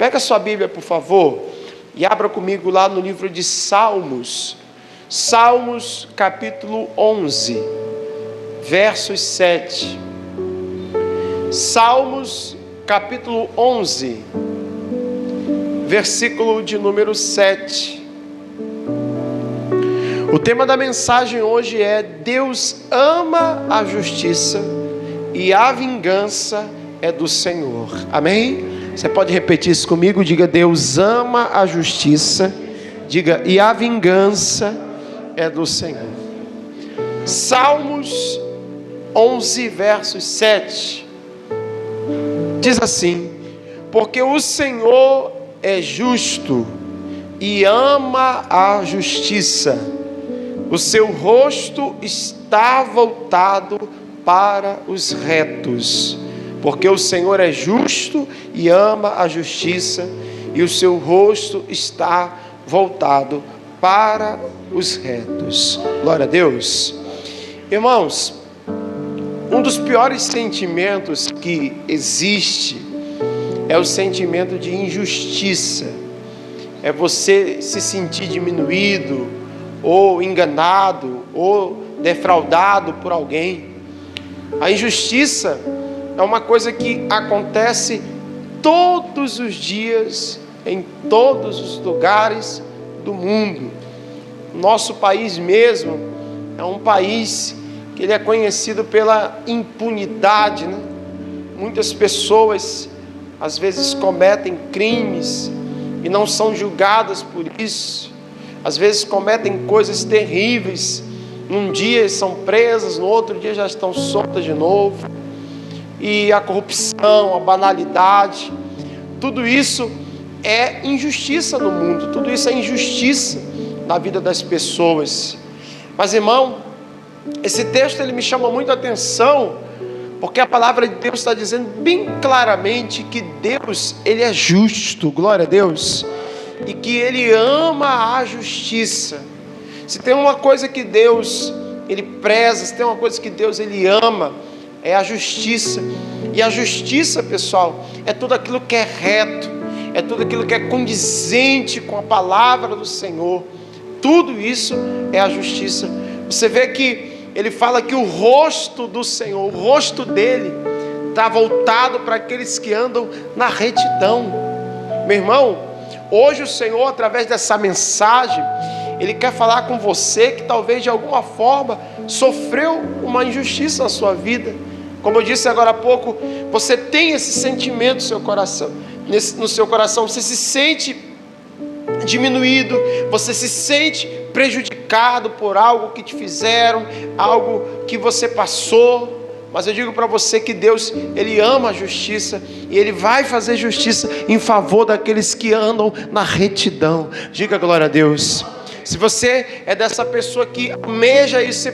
Pega a sua Bíblia, por favor, e abra comigo lá no livro de Salmos. Salmos, capítulo 11, versos 7. Salmos, capítulo 11, versículo de número 7. O tema da mensagem hoje é: Deus ama a justiça e a vingança é do Senhor. Amém? Você pode repetir isso comigo? Diga: Deus ama a justiça, diga, e a vingança é do Senhor. Salmos 11, versos 7. Diz assim: porque o Senhor é justo e ama a justiça, o seu rosto está voltado para os retos. Porque o Senhor é justo e ama a justiça, e o seu rosto está voltado para os retos. Glória a Deus. Irmãos, um dos piores sentimentos que existe é o sentimento de injustiça. É você se sentir diminuído, ou enganado, ou defraudado por alguém. A injustiça é uma coisa que acontece todos os dias, em todos os lugares do mundo. Nosso país mesmo é um país que ele é conhecido pela impunidade, né? Muitas pessoas às vezes cometem crimes e não são julgadas por isso. Às vezes cometem coisas terríveis. Um dia são presas, no outro dia já estão soltas de novo. E a corrupção, a banalidade, tudo isso é injustiça no mundo, tudo isso é injustiça na vida das pessoas. Mas, irmão, esse texto ele me chama muito a atenção, porque a palavra de Deus está dizendo bem claramente que Deus, ele é justo, glória a Deus, e que ele ama a justiça. Se tem uma coisa que Deus, ele preza, se tem uma coisa que Deus, ele ama, é a justiça. E a justiça, pessoal, é tudo aquilo que é reto, é tudo aquilo que é condizente com a palavra do Senhor. Tudo isso é a justiça. Você vê que ele fala que o rosto do Senhor, o rosto dele está voltado para aqueles que andam na retidão. Meu irmão, hoje o Senhor, através dessa mensagem, ele quer falar com você que talvez de alguma forma sofreu uma injustiça na sua vida. Como eu disse agora há pouco, você tem esse sentimento no seu coração, você se sente diminuído, você se sente prejudicado por algo que te fizeram, algo que você passou. Mas eu digo para você que Deus, ele ama a justiça, e ele vai fazer justiça em favor daqueles que andam na retidão. Diga glória a Deus. Se você é dessa pessoa que almeja isso, você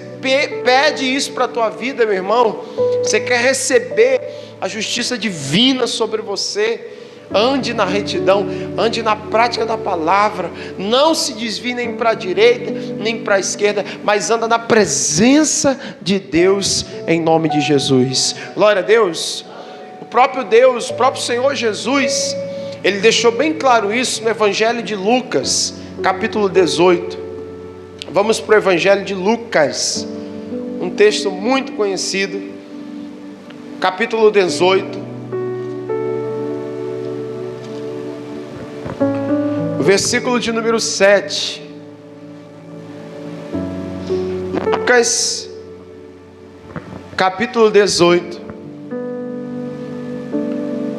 pede isso para a tua vida, meu irmão, você quer receber a justiça divina sobre você, ande na retidão, ande na prática da palavra, não se desvie nem para a direita, nem para a esquerda, mas anda na presença de Deus, em nome de Jesus. Glória a Deus. O próprio Deus, o próprio Senhor Jesus, ele deixou bem claro isso no Evangelho de Lucas, capítulo 18. Vamos para o Evangelho de Lucas, um texto muito conhecido, capítulo 18, versículo de número 7. Lucas, capítulo 18,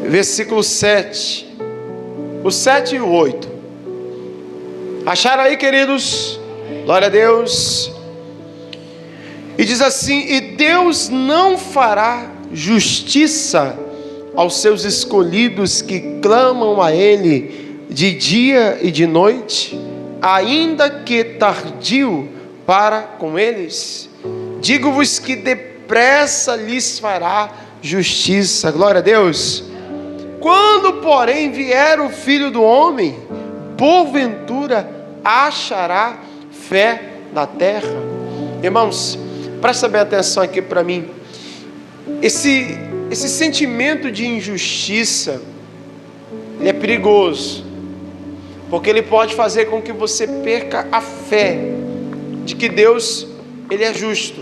versículo 7. O 7 e o 8. Acharam aí, queridos? Glória a Deus. E diz assim: e Deus não fará justiça aos seus escolhidos que clamam a Ele de dia e de noite, ainda que tardio para com eles? Digo-vos que depressa lhes fará justiça. Glória a Deus. Quando, porém, vier o Filho do Homem, porventura achará fé na terra? Irmãos, presta bem atenção aqui para mim. Esse sentimento de injustiça ele é perigoso, porque ele pode fazer com que você perca a fé de que Deus, ele é justo.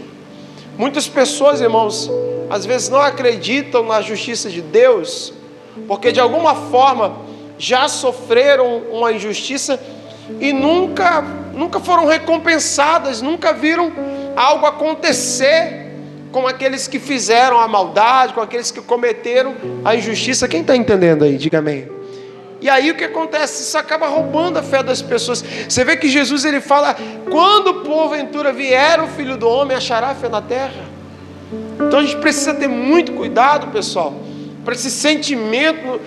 Muitas pessoas, irmãos, às vezes não acreditam na justiça de Deus, porque de alguma forma já sofreram uma injustiça e nunca foram recompensadas, nunca viram algo acontecer com aqueles que fizeram a maldade, com aqueles que cometeram a injustiça. Quem está entendendo aí? Diga amém. E aí o que acontece? Isso acaba roubando a fé das pessoas. Você vê que Jesus, ele fala: quando porventura vier o Filho do Homem, achará fé na terra? Então a gente precisa ter muito cuidado, pessoal, para esse sentimento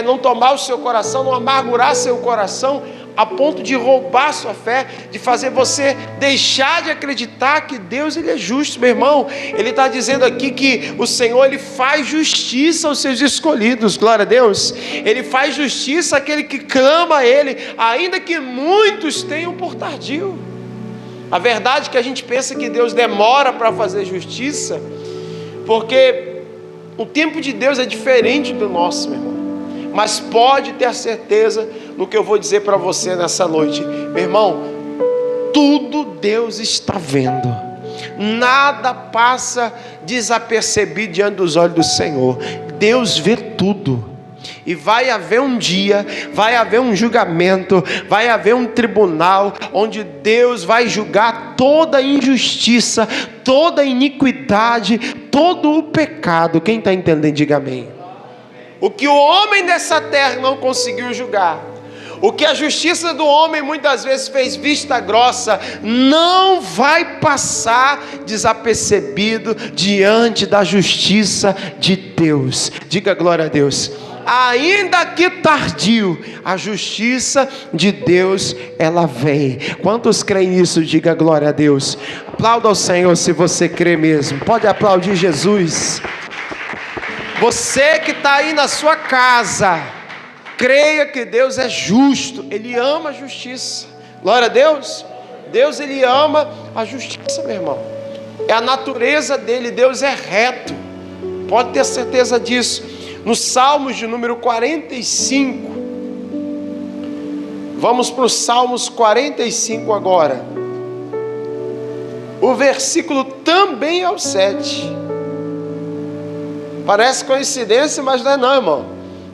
não tomar o seu coração, não amargurar seu coração, a ponto de roubar sua fé, de fazer você deixar de acreditar que Deus, ele é justo. Meu irmão, ele está dizendo aqui que o Senhor, ele faz justiça aos seus escolhidos. Glória a Deus. Ele faz justiça àquele que clama a ele, ainda que muitos tenham por tardio. A verdade é que a gente pensa que Deus demora para fazer justiça, porque o tempo de Deus é diferente do nosso, meu irmão. Mas pode ter certeza no que eu vou dizer para você nessa noite. Meu irmão, tudo Deus está vendo. Nada passa desapercebido diante dos olhos do Senhor. Deus vê tudo. E vai haver um dia, vai haver um julgamento, vai haver um tribunal, onde Deus vai julgar toda injustiça, toda iniquidade, todo o pecado. Quem está entendendo, diga amém. O que o homem dessa terra não conseguiu julgar, o que a justiça do homem muitas vezes fez vista grossa, não vai passar desapercebido diante da justiça de Deus. Diga glória a Deus. Ainda que tardio, a justiça de Deus, ela vem. Quantos creem nisso? Diga glória a Deus. Aplauda ao Senhor se você crê mesmo. Pode aplaudir Jesus. Você que está aí na sua casa, creia que Deus é justo. Ele ama a justiça. Glória a Deus. Deus, ele ama a justiça, meu irmão. É a natureza dele. Deus é reto. Pode ter certeza disso. No Salmos de número 45. Vamos para os Salmos 45 agora. O versículo também é o 7. Parece coincidência, mas não é não, irmão.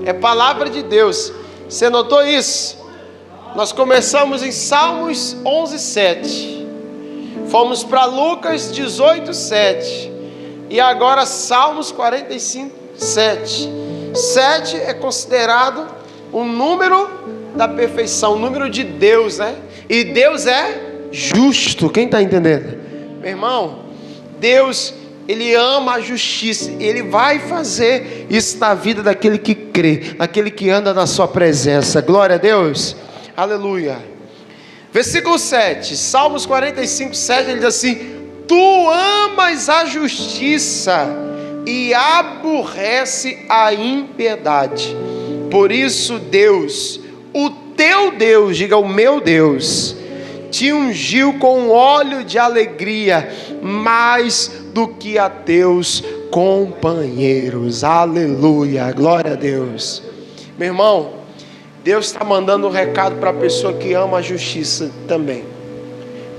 É palavra de Deus. Você notou isso? Nós começamos em Salmos 11, 7. Fomos para Lucas 18, 7. E agora Salmos 45, 7. 7 é considerado o número da perfeição, o número de Deus, né? E Deus é justo. Quem está entendendo? Meu irmão, Deus, ele ama a justiça. Ele vai fazer isso na vida daquele que crê, daquele que anda na sua presença. Glória a Deus. Aleluia. Versículo 7. Salmos 45, 7. Ele diz assim: tu amas a justiça e aborrece a impiedade. Por isso Deus, o teu Deus, diga o meu Deus, te ungiu com óleo de alegria, mais do que a teus companheiros. Aleluia, glória a Deus. Meu irmão, Deus está mandando um recado para a pessoa que ama a justiça também,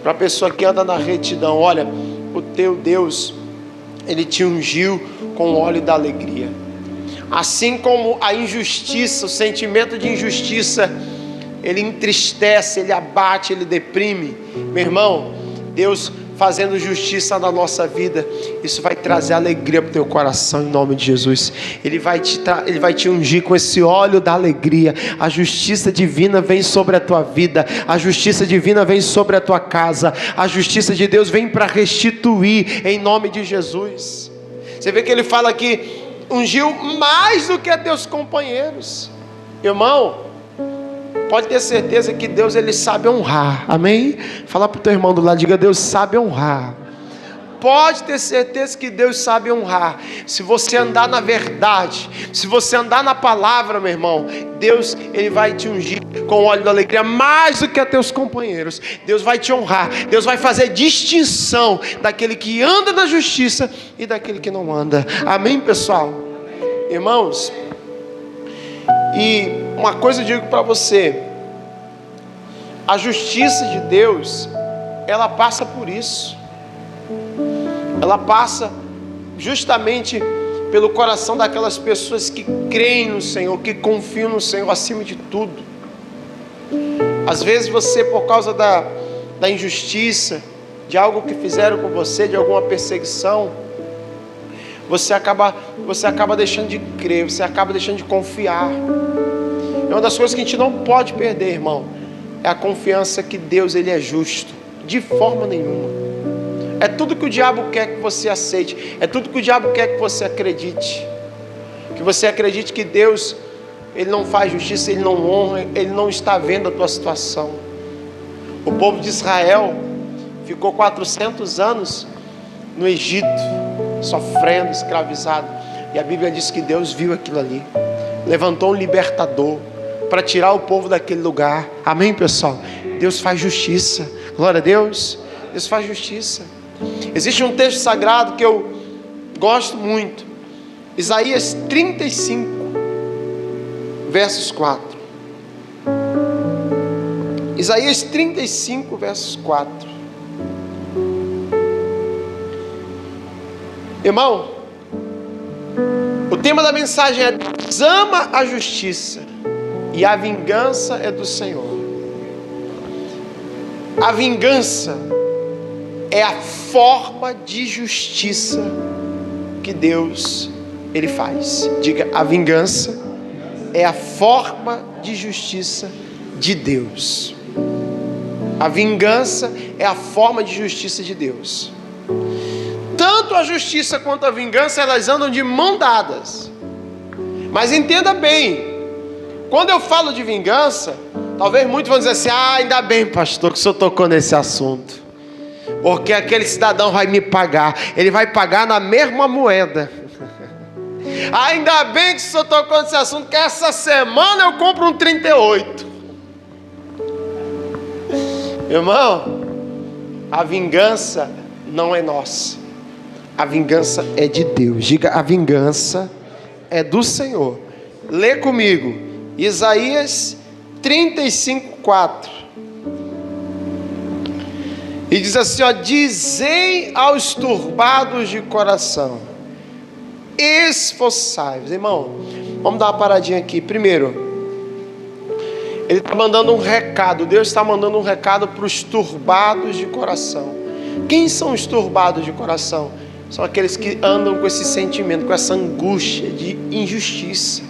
para a pessoa que anda na retidão. Olha, o teu Deus, ele te ungiu com o óleo da alegria. Assim como a injustiça, o sentimento de injustiça, ele entristece, ele abate, ele deprime. Meu irmão, Deus fazendo justiça na nossa vida, isso vai trazer alegria para o teu coração, em nome de Jesus. Ele vai te ungir com esse óleo da alegria. A justiça divina vem sobre a tua vida, a justiça divina vem sobre a tua casa, a justiça de Deus vem para restituir, em nome de Jesus. Você vê que ele fala aqui: ungiu mais do que a teus companheiros. Irmão, pode ter certeza que Deus, ele sabe honrar. Amém? Fala para o teu irmão do lado, diga: Deus sabe honrar. Pode ter certeza que Deus sabe honrar. Se você andar na verdade, se você andar na palavra, meu irmão, Deus, ele vai te ungir com o óleo da alegria mais do que a teus companheiros. Deus vai te honrar. Deus vai fazer distinção daquele que anda na justiça e daquele que não anda. Amém, pessoal? Irmãos, e uma coisa eu digo para você: a justiça de Deus, ela passa por isso. Ela passa justamente pelo coração daquelas pessoas que creem no Senhor, que confiam no Senhor acima de tudo. Às vezes você, por causa da injustiça, de algo que fizeram com você, de alguma perseguição, você acaba deixando de crer, você acaba deixando de confiar. É uma das coisas que a gente não pode perder, irmão, é a confiança que Deus, Ele é justo, de forma nenhuma. É tudo que o diabo quer que você aceite, é tudo que o diabo quer que você acredite. Que você acredite que Deus, Ele não faz justiça, Ele não honra, Ele não está vendo a tua situação. O povo de Israel ficou 400 anos no Egito, sofrendo, escravizado. E a Bíblia diz que Deus viu aquilo ali, levantou um libertador para tirar o povo daquele lugar. Amém, pessoal? Deus faz justiça. Glória a Deus. Deus faz justiça. Existe um texto sagrado que eu gosto muito, Isaías 35, versos 4. Isaías 35, versos 4. Irmão, o tema da mensagem é: Deus ama a justiça e a vingança é do Senhor. A vingança é a forma de justiça que Deus, Ele faz. Diga: a vingança é a forma de justiça de Deus. A vingança é a forma de justiça de Deus. Tanto a justiça quanto a vingança, elas andam de mão dadas. Mas entenda bem, quando eu falo de vingança, talvez muitos vão dizer assim: ainda bem, pastor, que o senhor tocou nesse assunto, porque aquele cidadão vai me pagar, ele vai pagar na mesma moeda. Ainda bem que o senhor tocou nesse assunto, que essa semana eu compro um 38. Irmão, a vingança não é nossa, a vingança é de Deus. Diga: a vingança é do Senhor. Lê comigo, Isaías 35, 4. E diz assim, ó: dizei aos turbados de coração, esforçai-vos. Irmão, vamos dar uma paradinha aqui. Primeiro, Ele está mandando um recado. Deus está mandando um recado para os turbados de coração. Quem são os turbados de coração? São aqueles que andam com esse sentimento, com essa angústia de injustiça.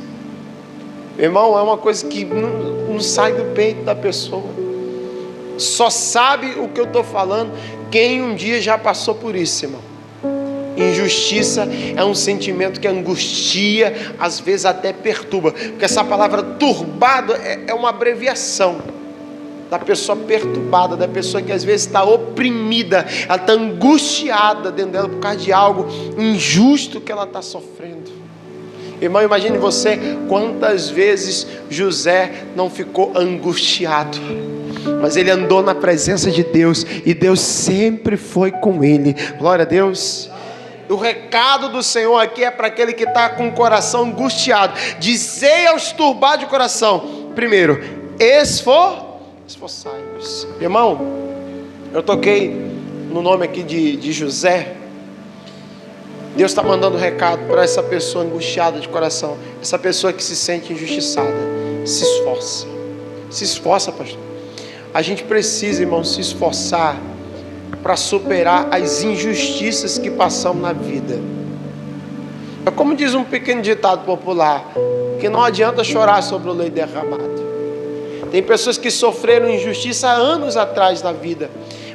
Irmão, é uma coisa que não sai do peito da pessoa. Só sabe o que eu estou falando quem um dia já passou por isso, irmão. Injustiça é um sentimento que angustia, às vezes até perturba. Porque essa palavra turbado é uma abreviação da pessoa perturbada, da pessoa que às vezes está oprimida, ela está angustiada dentro dela por causa de algo injusto que ela está sofrendo. Irmão, imagine você quantas vezes José não ficou angustiado, mas ele andou na presença de Deus e Deus sempre foi com ele. Glória a Deus. O recado do Senhor aqui é para aquele que está com o coração angustiado. Dizei aos turbados de coração, primeiro, esforçai-vos. Irmão, eu toquei no nome aqui de José. Deus está mandando um recado para essa pessoa angustiada de coração, essa pessoa que se sente injustiçada. Se esforça. Se esforça, pastor. A gente precisa, irmão, se esforçar para superar as injustiças que passamos na vida. É como diz um pequeno ditado popular, que não adianta chorar sobre o leite derramado. Tem pessoas que sofreram injustiça há anos atrás na vida,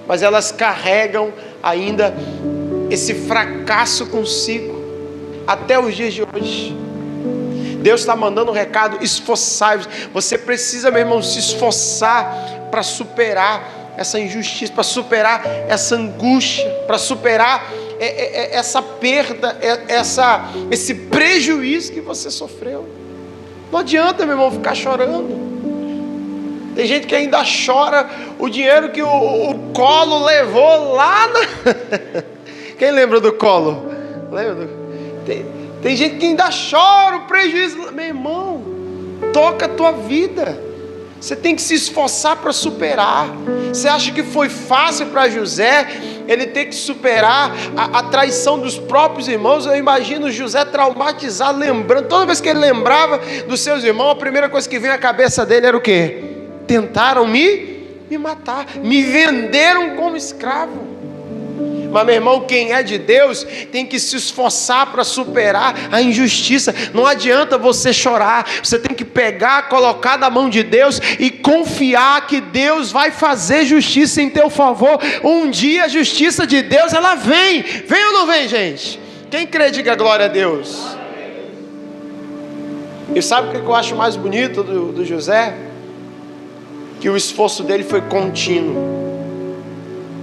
mas elas carregam ainda esse fracasso consigo até os dias de hoje. Deus está mandando um recado: esforçai-vos. Você precisa, meu irmão, se esforçar para superar essa injustiça, para superar essa angústia, para superar essa perda, esse prejuízo que você sofreu. Não adianta, meu irmão, ficar chorando. Tem gente que ainda chora o dinheiro que o Collor levou lá na... Quem lembra do Collor? Lembra? Tem gente que ainda chora o prejuízo. Meu irmão, toca a tua vida. Você tem que se esforçar para superar. Você acha que foi fácil para José ele ter que superar a traição dos próprios irmãos? Eu imagino José traumatizado, lembrando, toda vez que ele lembrava dos seus irmãos, a primeira coisa que vinha à cabeça dele era o quê? Tentaram me matar, me venderam como escravo. Mas, meu irmão, quem é de Deus tem que se esforçar para superar a injustiça. Não adianta você chorar. Você tem que pegar, colocar na mão de Deus e confiar que Deus vai fazer justiça em teu favor. Um dia a justiça de Deus, ela vem. Vem ou não vem, gente? Quem crê, diga glória a Deus. E sabe o que eu acho mais bonito do José? Que o esforço dele foi contínuo.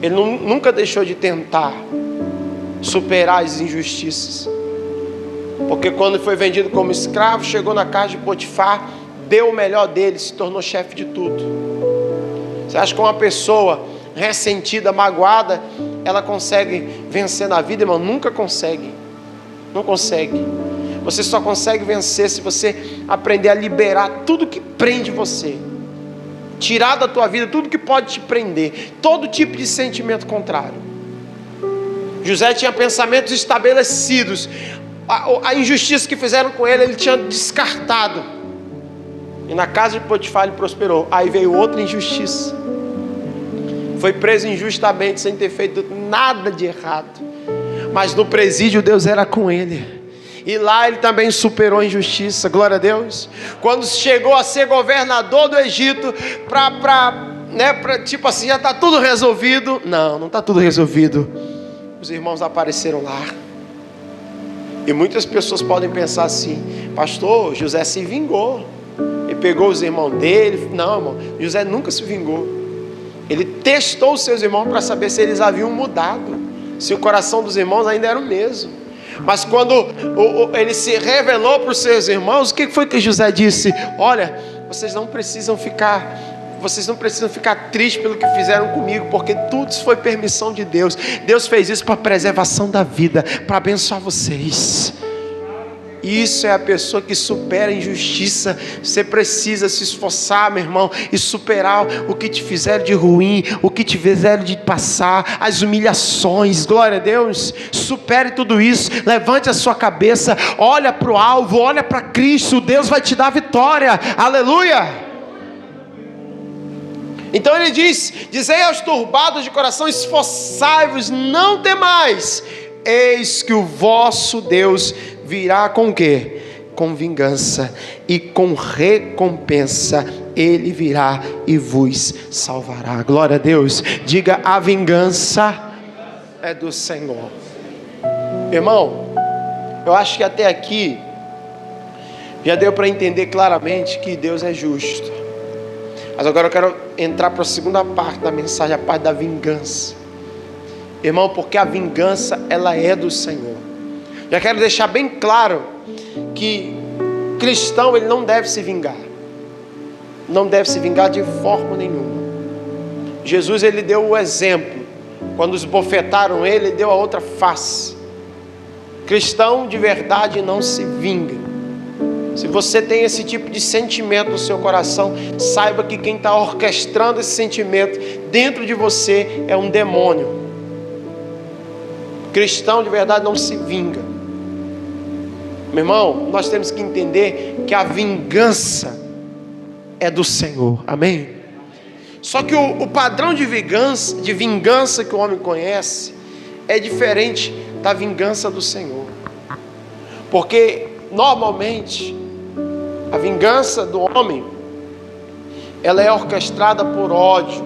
Ele nunca deixou de tentar superar as injustiças. Porque quando foi vendido como escravo, chegou na casa de Potifar, deu o melhor dele, se tornou chefe de tudo. Você acha que uma pessoa ressentida, magoada, ela consegue vencer na vida, irmão? Nunca consegue. Não consegue. Você só consegue vencer se você aprender a liberar tudo que prende você. Tirar da tua vida tudo que pode te prender, todo tipo de sentimento contrário. José tinha pensamentos estabelecidos. A injustiça que fizeram com ele, ele tinha descartado. E na casa de Potifar ele prosperou. Aí veio outra injustiça. Foi preso injustamente, sem ter feito nada de errado. Mas no presídio Deus era com ele. E lá ele também superou a injustiça, glória a Deus. Quando chegou a ser governador do Egito, tipo assim, já está tudo resolvido. Não está tudo resolvido. Os irmãos apareceram lá. E muitas pessoas podem pensar assim: pastor, José se vingou. Ele pegou os irmãos dele. Não, irmão, José nunca se vingou. Ele testou os seus irmãos para saber se eles haviam mudado, se o coração dos irmãos ainda era o mesmo. Mas quando ele se revelou para os seus irmãos, o que foi que José disse? Olha, vocês não precisam ficar tristes pelo que fizeram comigo, porque tudo isso foi permissão de Deus. Deus fez isso para a preservação da vida, para abençoar vocês. Isso é a pessoa que supera a injustiça. Você precisa se esforçar, meu irmão, e superar o que te fizeram de ruim, o que te fizeram de passar, as humilhações. Glória a Deus. Supere tudo isso. Levante a sua cabeça, olha para o alvo, olha para Cristo. Deus vai te dar vitória. Aleluia. Então ele diz: dizei aos turbados de coração, esforçai-vos, não temais. Eis que o vosso Deus virá com o quê? Com vingança e com recompensa. Ele virá e vos salvará. Glória a Deus. Diga: a vingança é do Senhor. Irmão, eu acho que até aqui já deu para entender claramente que Deus é justo. Mas agora eu quero entrar para a segunda parte da mensagem, a parte da vingança. Irmão, porque a vingança, ela é do Senhor. Já quero deixar bem claro que cristão, ele não deve se vingar. Não deve se vingar de forma nenhuma. Jesus, ele deu o exemplo. Quando esbofetaram ele, ele deu a outra face. Cristão de verdade não se vinga. Se você tem esse tipo de sentimento no seu coração, saiba que quem está orquestrando esse sentimento dentro de você é um demônio. Cristão de verdade não se vinga. Meu irmão, nós temos que entender que a vingança é do Senhor, amém? Só que o padrão de vingança que o homem conhece é diferente da vingança do Senhor. Porque normalmente a vingança do homem, ela é orquestrada por ódio.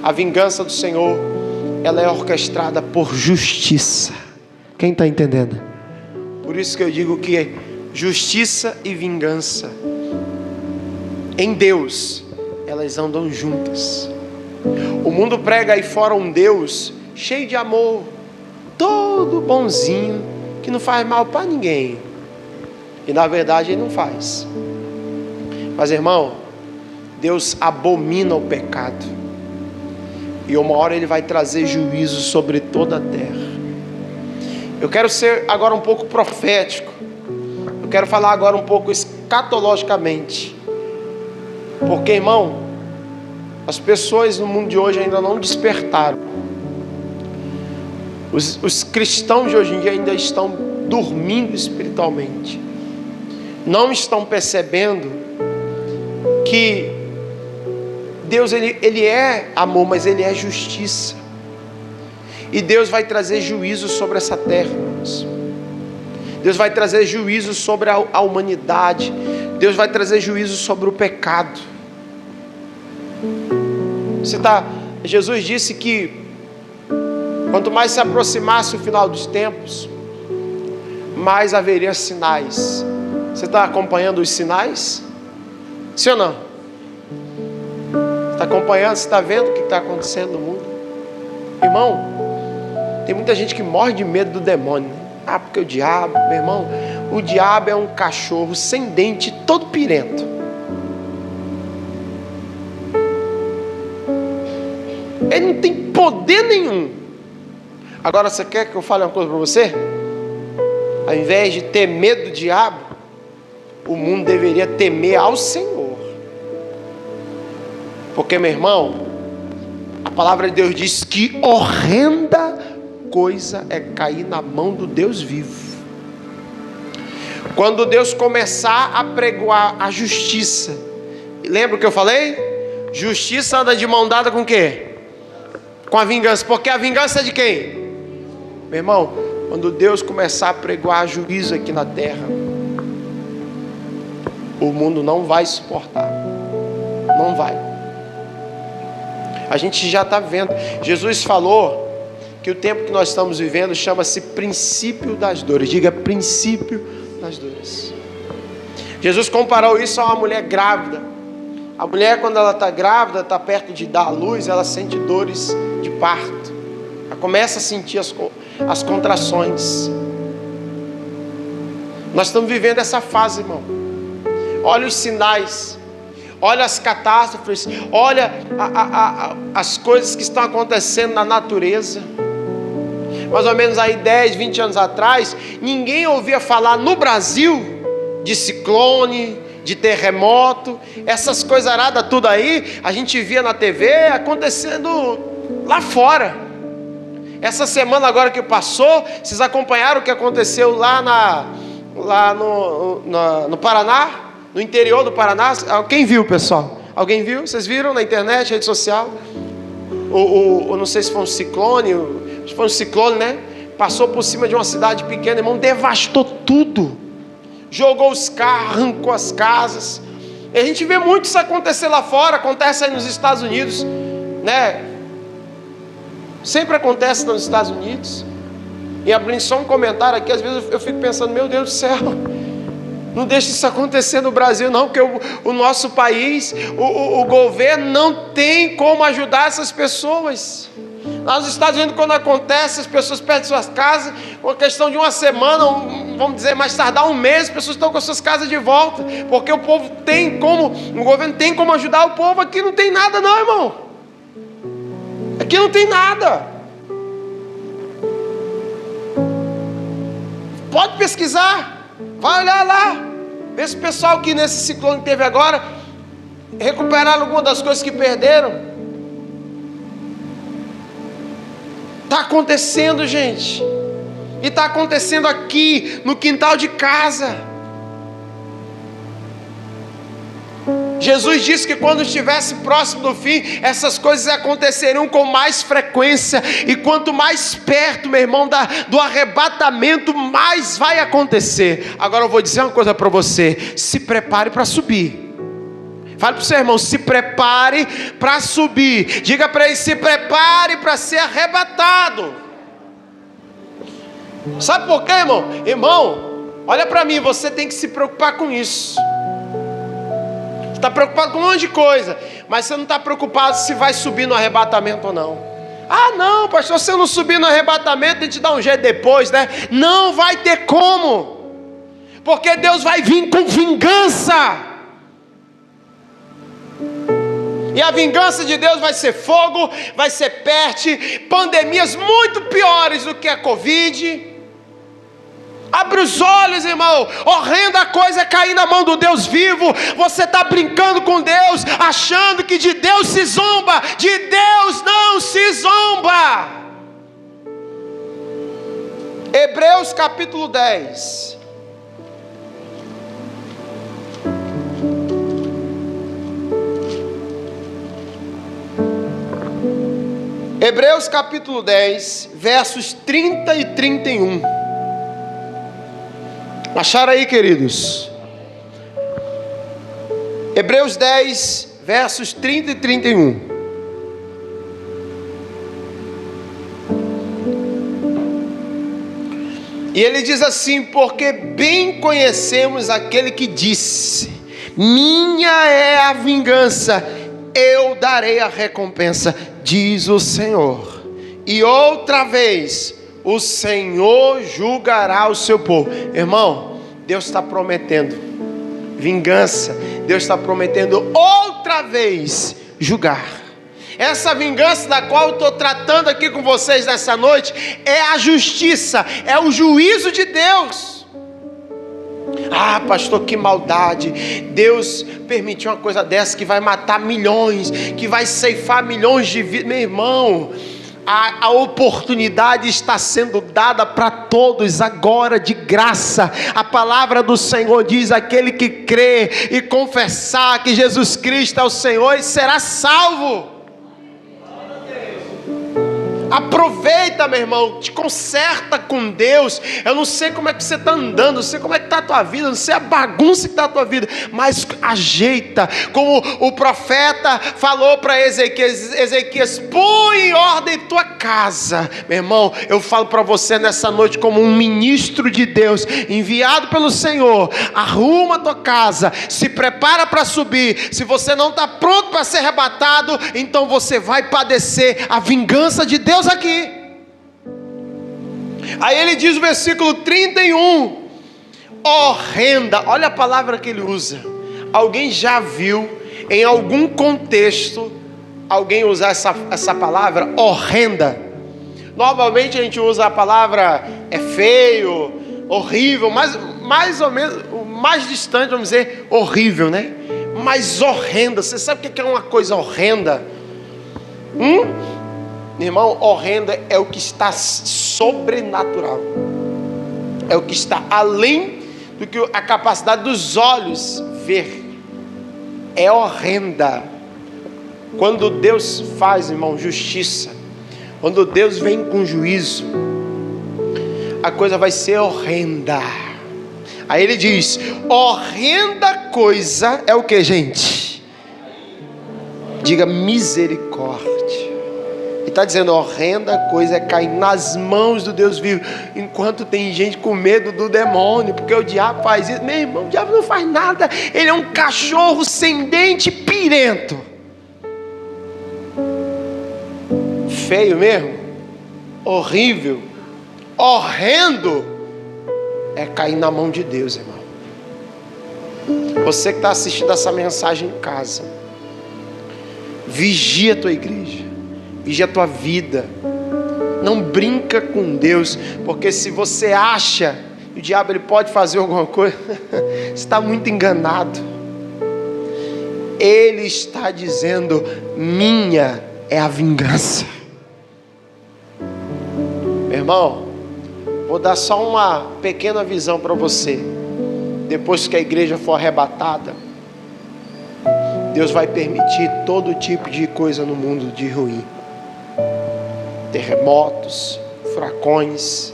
A vingança do Senhor, ela é orquestrada por justiça. Quem está entendendo? Por isso que eu digo que justiça e vingança em Deus, elas andam juntas. O mundo prega aí fora um Deus cheio de amor, todo bonzinho, que não faz mal para ninguém. E na verdade ele não faz. Mas, irmão, Deus abomina o pecado. E uma hora ele vai trazer juízo sobre toda a terra. Eu quero ser agora um pouco profético. Eu quero falar agora um pouco escatologicamente. Porque, irmão, as pessoas no mundo de hoje ainda não despertaram. Os cristãos de hoje em dia ainda estão dormindo espiritualmente. Não estão percebendo que Deus ele é amor, mas Ele é justiça. E Deus vai trazer juízo sobre essa terra, irmãos. Deus vai trazer juízo sobre a humanidade. Deus vai trazer juízo sobre o pecado. Jesus disse que quanto mais se aproximasse o final dos tempos, mais haveria sinais. Você está acompanhando os sinais? Sim ou não? Está acompanhando? Você está vendo o que está acontecendo no mundo? Irmão, tem muita gente que morre de medo do demônio, né? Ah, porque o diabo, meu irmão, o diabo é um cachorro sem dente, todo pirento. Ele não tem poder nenhum. Agora, você quer que eu fale uma coisa para você? Ao invés de ter medo do diabo, o mundo deveria temer ao Senhor. Porque, meu irmão, a palavra de Deus diz que horrenda coisa é cair na mão do Deus vivo. Quando Deus começar a pregoar a justiça, lembra o que eu falei? Justiça anda de mão dada com o quê? Com a vingança. Porque a vingança é de quem? Meu irmão, quando Deus começar a pregoar juízo aqui na terra, o mundo não vai suportar. Não vai. A gente já está vendo. Jesus falou que o tempo que nós estamos vivendo chama-se princípio das dores. Diga, princípio das dores. Jesus comparou isso a uma mulher grávida. A mulher, quando ela está grávida, está perto de dar à luz, ela sente dores de parto. Ela começa a sentir as contrações. Nós estamos vivendo essa fase, irmão. Olha os sinais. Olha as catástrofes. Olha as coisas que estão acontecendo na natureza. Mais ou menos aí 10, 20 anos atrás, ninguém ouvia falar no Brasil de ciclone, de terremoto, essas coisas aradas tudo aí, a gente via na TV acontecendo lá fora. Essa semana agora que passou, vocês acompanharam o que aconteceu lá no Paraná, no interior do Paraná? Quem viu, pessoal? Alguém viu? Vocês viram na internet, rede social? Não sei se foi um ciclone, se foi um ciclone, né? Passou por cima de uma cidade pequena, irmão, devastou tudo. Jogou os carros, arrancou as casas. E a gente vê muito isso acontecer lá fora, acontece aí nos Estados Unidos, né? Sempre acontece nos Estados Unidos. E abrindo só um comentário aqui, às vezes eu fico pensando, meu Deus do céu, não deixe isso acontecer no Brasil não, porque o nosso país, o governo não tem como ajudar essas pessoas. Lá nos Estados Unidos, quando acontece, as pessoas perdem suas casas, com a questão de uma semana, vamos dizer, mais tardar um mês, as pessoas estão com as suas casas de volta, porque o povo tem como, o governo tem como ajudar o povo. Aqui não tem nada não, irmão. Aqui não tem nada. Pode pesquisar, vai olhar lá, vê se o pessoal que nesse ciclone teve agora, recuperaram alguma das coisas que perderam. Está acontecendo, gente. E está acontecendo aqui, no quintal de casa. Jesus disse que quando estivesse próximo do fim, essas coisas aconteceriam com mais frequência. E quanto mais perto, meu irmão, do arrebatamento, mais vai acontecer. Agora eu vou dizer uma coisa para você. Se prepare para subir. Fale para o seu irmão, se prepare para subir. Diga para ele, se prepare para ser arrebatado. Sabe por quê, irmão? Irmão, olha para mim, você tem que se preocupar com isso. Você está preocupado com um monte de coisa, mas você não está preocupado se vai subir no arrebatamento ou não. Ah não, pastor, se eu não subir no arrebatamento, a gente dá um jeito depois, né? Não vai ter como. Porque Deus vai vir com vingança. E a vingança de Deus vai ser fogo, vai ser peste, pandemias muito piores do que a Covid. A Abre os olhos, irmão. Horrenda coisa é cair na mão do Deus vivo. Você está brincando com Deus, achando que de Deus se zomba. De Deus não se zomba. Hebreus capítulo 10. Hebreus capítulo 10, versos 30 e 31. Acharam aí, queridos? Hebreus 10, versos 30 e 31. E ele diz assim: porque bem conhecemos aquele que disse: minha é a vingança, eu darei a recompensa, diz o Senhor. E outra vez, o Senhor julgará o seu povo. Irmão, Deus está prometendo vingança. Deus está prometendo outra vez julgar. Essa vingança da qual eu estou tratando aqui com vocês nessa noite é a justiça, é o juízo de Deus. Ah, pastor, que maldade. Deus permitiu uma coisa dessa que vai matar milhões, que vai ceifar milhões de vidas. Meu irmão, a oportunidade está sendo dada para todos agora de graça. A palavra do Senhor diz: aquele que crê e confessar que Jesus Cristo é o Senhor será salvo. Aproveita, meu irmão, te conserta com Deus. Eu não sei como é que você está andando, não sei como é que está a tua vida, não sei a bagunça que está a tua vida, mas ajeita, como o profeta falou para Ezequias: Ezequias, põe em ordem tua casa. Meu irmão, eu falo para você nessa noite como um ministro de Deus, enviado pelo Senhor: arruma a tua casa, se prepara para subir. Se você não está pronto para ser arrebatado, então você vai padecer a vingança de Deus aqui. Aí ele diz o versículo 31, horrenda. Olha a palavra que ele usa. Alguém já viu em algum contexto alguém usar essa palavra horrenda? Normalmente a gente usa a palavra feio, horrível, mas mais ou menos, o mais distante, vamos dizer, horrível, né? Mas horrenda, você sabe o que é uma coisa horrenda? Irmão, horrenda é o que está sobrenatural, é o que está além do que a capacidade dos olhos ver. É horrenda. Quando Deus faz, irmão, justiça, quando Deus vem com juízo, a coisa vai ser horrenda. Aí ele diz: horrenda coisa é o que, gente? Diga misericórdia. Ele está dizendo: horrenda coisa é cair nas mãos do Deus vivo, enquanto tem gente com medo do demônio, porque o diabo faz isso. Meu irmão, o diabo não faz nada, ele é um cachorro sem dente, pirento. Feio mesmo, horrível, horrendo é cair na mão de Deus, irmão. Você que está assistindo essa mensagem em casa, vigia a tua igreja, vigia a tua vida. Não brinca com Deus, porque se você acha que o diabo ele pode fazer alguma coisa, você está muito enganado. Ele está dizendo: minha é a vingança. Meu irmão, vou dar só uma pequena visão para você. Depois que a igreja for arrebatada, Deus vai permitir todo tipo de coisa no mundo de ruim. Terremotos, furacões.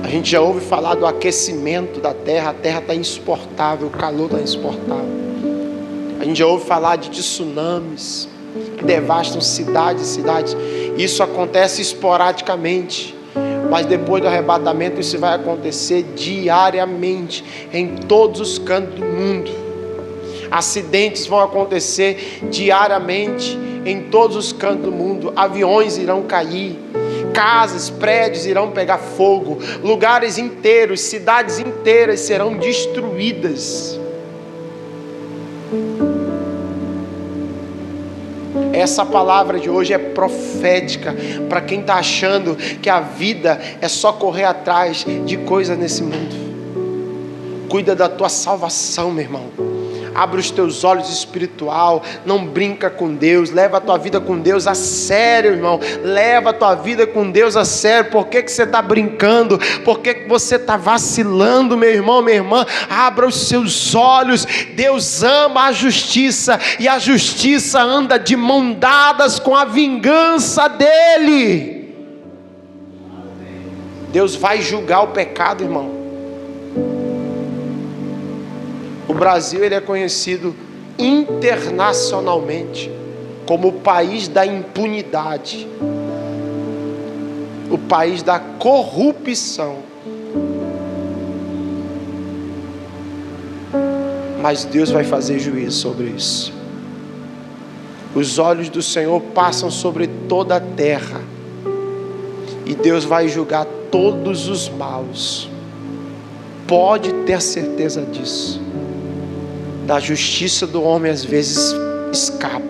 A gente já ouve falar do aquecimento da terra. A terra está insuportável, o calor está insuportável. A gente já ouve falar de tsunamis que devastam cidades. Isso acontece esporadicamente, mas depois do arrebatamento isso vai acontecer diariamente em todos os cantos do mundo. Acidentes vão acontecer diariamente em todos os cantos do mundo. Aviões irão cair, casas, prédios irão pegar fogo, lugares inteiros, cidades inteiras serão destruídas. Essa palavra de hoje é profética para quem está achando que a vida é só correr atrás de coisas nesse mundo. Cuida da tua salvação, meu irmão. Abre os teus olhos espiritual, não brinca com Deus, leva a tua vida com Deus a sério, irmão. Leva a tua vida com Deus a sério. Por que você está brincando? Por que você está vacilando, meu irmão, minha irmã? Abra os seus olhos. Deus ama a justiça, e a justiça anda de mão dadas com a vingança dele. Deus vai julgar o pecado, irmão. O Brasil, ele é conhecido internacionalmente como o país da impunidade, o país da corrupção. Mas Deus vai fazer juízo sobre isso. Os olhos do Senhor passam sobre toda a terra, e Deus vai julgar todos os maus. Pode ter certeza disso. Da justiça do homem às vezes escapa.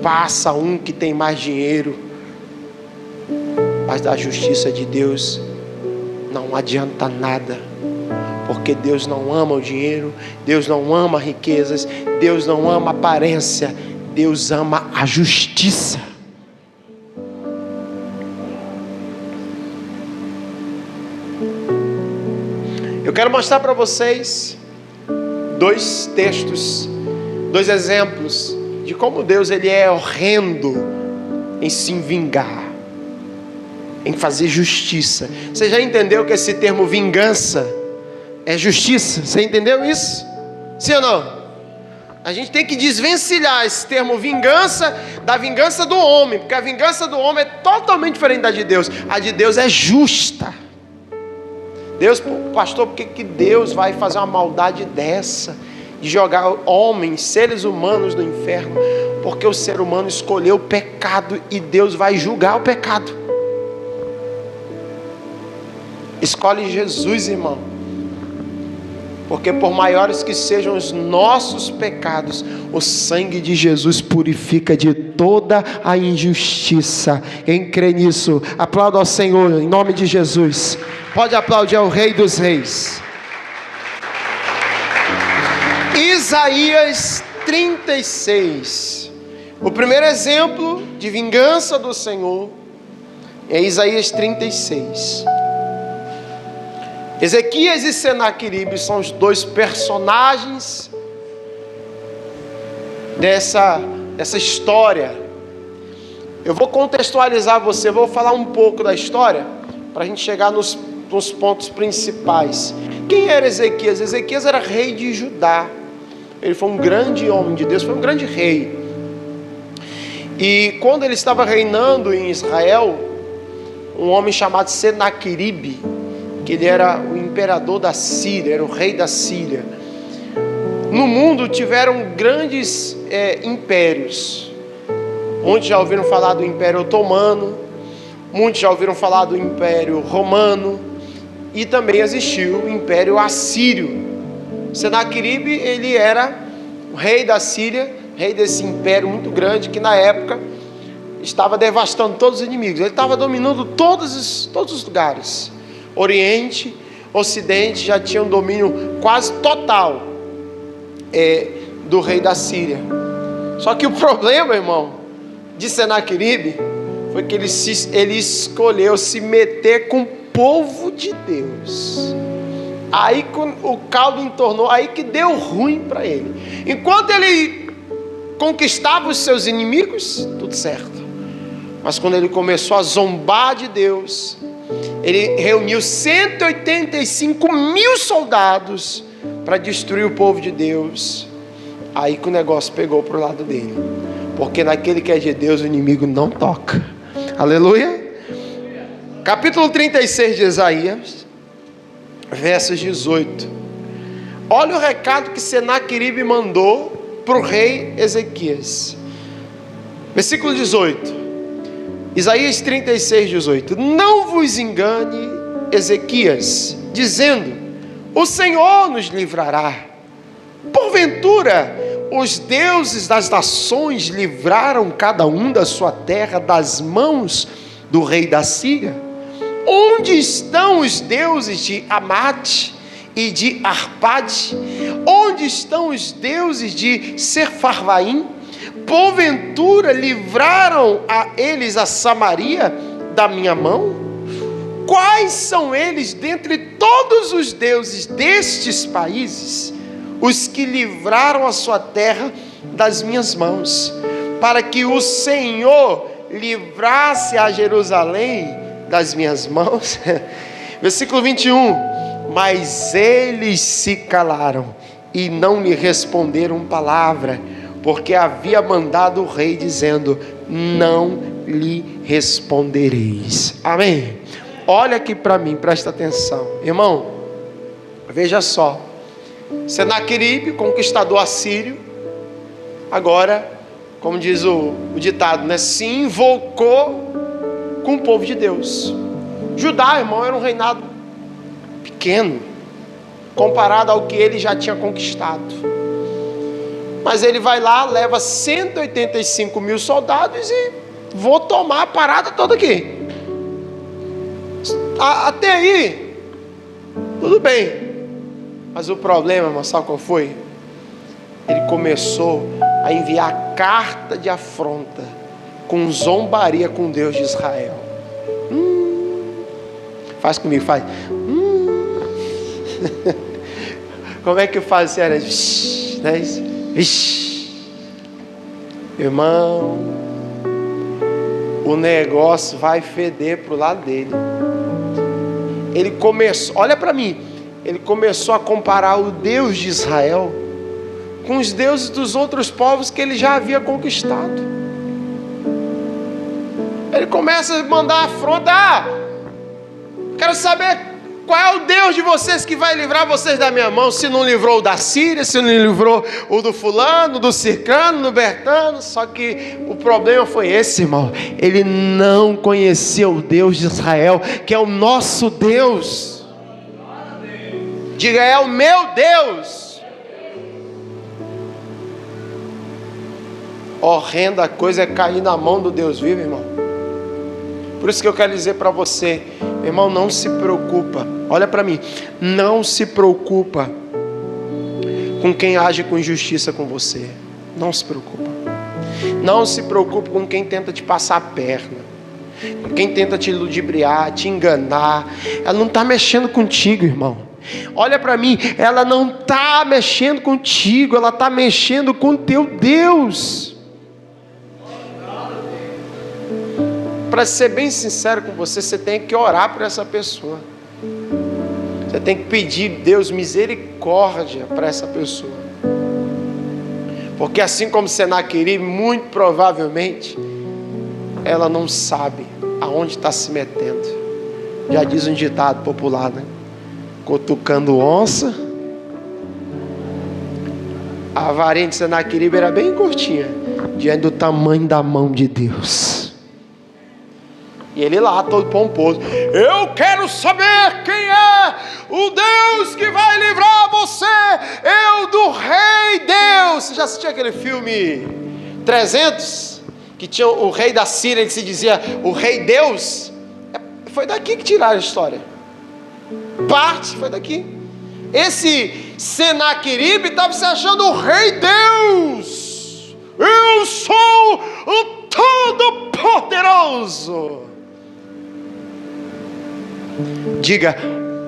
Passa um que tem mais dinheiro, mas da justiça de Deus não adianta nada. Porque Deus não ama o dinheiro, Deus não ama riquezas, Deus não ama aparência, Deus ama a justiça. Eu quero mostrar para vocês dois textos, dois exemplos de como Deus, ele é horrendo em se vingar, em fazer justiça. Você já entendeu que esse termo vingança é justiça? Você entendeu isso? Sim ou não? A gente tem que desvencilhar esse termo vingança da vingança do homem, porque a vingança do homem é totalmente diferente da de Deus. A de Deus é justa. Deus, pastor, por que Deus vai fazer uma maldade dessa, de jogar homens, seres humanos no inferno? Porque o ser humano escolheu o pecado, e Deus vai julgar o pecado. Escolhe Jesus, irmão, porque por maiores que sejam os nossos pecados, o sangue de Jesus purifica de toda a injustiça. Quem crê nisso, aplauda ao Senhor em nome de Jesus. Pode aplaudir ao Rei dos Reis. Isaías 36. O primeiro exemplo de vingança do Senhor é Isaías 36. Ezequias e Senaqueribe são os dois personagens dessa história. Eu vou contextualizar você, vou falar um pouco da história para a gente chegar nos pontos principais. Quem era Ezequias? Ezequias era rei de Judá. Ele foi um grande homem de Deus, foi um grande rei. E quando ele estava reinando em Israel, um homem chamado Senaqueribe, que ele era o imperador da Síria, era o rei da Síria. No mundo tiveram grandes impérios. Muitos já ouviram falar do Império Otomano, muitos já ouviram falar do Império Romano, e também existiu o Império Assírio. Senaqueribe, ele era o rei da Síria, rei desse império muito grande, que na época estava devastando todos os inimigos. Ele estava dominando todos os lugares. Oriente, Ocidente, já tinha um domínio quase total do rei da Síria. Só que o problema, irmão, de Senaqueribe foi que ele escolheu se meter com o povo de Deus. Aí o caldo entornou, aí que deu ruim para ele. Enquanto ele conquistava os seus inimigos, tudo certo. Mas quando ele começou a zombar de Deus, ele reuniu 185.000 soldados para destruir o povo de Deus. Aí que o negócio pegou para o lado dele. Porque naquele que é de Deus, o inimigo não toca. Aleluia. Capítulo 36 de Isaías, versos 18. Olha o recado que Senaqueribe mandou para o rei Ezequias. Versículo 18. Isaías 36, 18. Não vos engane, Ezequias, dizendo: o Senhor nos livrará. Porventura, os deuses das nações livraram cada um da sua terra das mãos do rei da Síria? Onde estão os deuses de Amate e de Arpade? Onde estão os deuses de Sepharvaim? Porventura livraram a eles a Samaria da minha mão? Quais são eles dentre todos os deuses destes países, os que livraram a sua terra das minhas mãos, para que o Senhor livrasse a Jerusalém das minhas mãos? Versículo 21. Mas eles se calaram e não lhe responderam palavra, porque havia mandado o rei, dizendo: não lhe respondereis. Amém? Olha aqui para mim, presta atenção. Irmão, veja só. Senaqueribe, conquistador assírio, agora, como diz o ditado, né, se invocou com o povo de Deus. Judá, irmão, era um reinado pequeno, comparado ao que ele já tinha conquistado. Mas ele vai lá, leva 185 mil soldados e vou tomar a parada toda aqui. Até aí, tudo bem. Mas o problema, irmão, sabe qual foi? Ele começou a enviar carta de afronta, com zombaria com Deus de Israel. Faz comigo, faz. Como é que faz? Era irmão, o negócio vai feder pro lado dele. Ele começou, olha para mim, ele começou a comparar o Deus de Israel com os deuses dos outros povos que ele já havia conquistado. Ele começa a mandar afronta. Quero saber qual é o Deus de vocês que vai livrar vocês da minha mão. Se não livrou o da Síria, se não livrou o do fulano, do Circano, do Bertano. Só que o problema foi esse, irmão. Ele não conheceu o Deus de Israel, que é o nosso Deus. Diga, é o meu Deus. Horrenda coisa é cair na mão do Deus vivo, irmão. Por isso que eu quero dizer para você, irmão, não se preocupa. Olha para mim, não se preocupa com quem age com injustiça com você. Não se preocupa. Não se preocupe com quem tenta te passar a perna, com quem tenta te ludibriar, te enganar. Ela não está mexendo contigo, irmão. Olha para mim, ela não está mexendo contigo, ela está mexendo com teu Deus. Para ser bem sincero com você, você tem que orar por essa pessoa. Você tem que pedir, Deus, misericórdia para essa pessoa. Porque assim como Senaqueribe, muito provavelmente, ela não sabe aonde está se metendo. Já diz um ditado popular, né? Cutucando onça. A varinha de Senaqueribe era bem curtinha, diante do tamanho da mão de Deus. E ele lá, todo pomposo: eu quero saber quem é o Deus que vai livrar você, eu do Rei Deus. Você já assistiu aquele filme 300? Que tinha o rei da Síria, que se dizia o Rei Deus. Foi daqui que tiraram a história. Parte foi daqui. Esse Senaqueribe estava se achando o Rei Deus. Eu sou o Todo-Poderoso. Diga,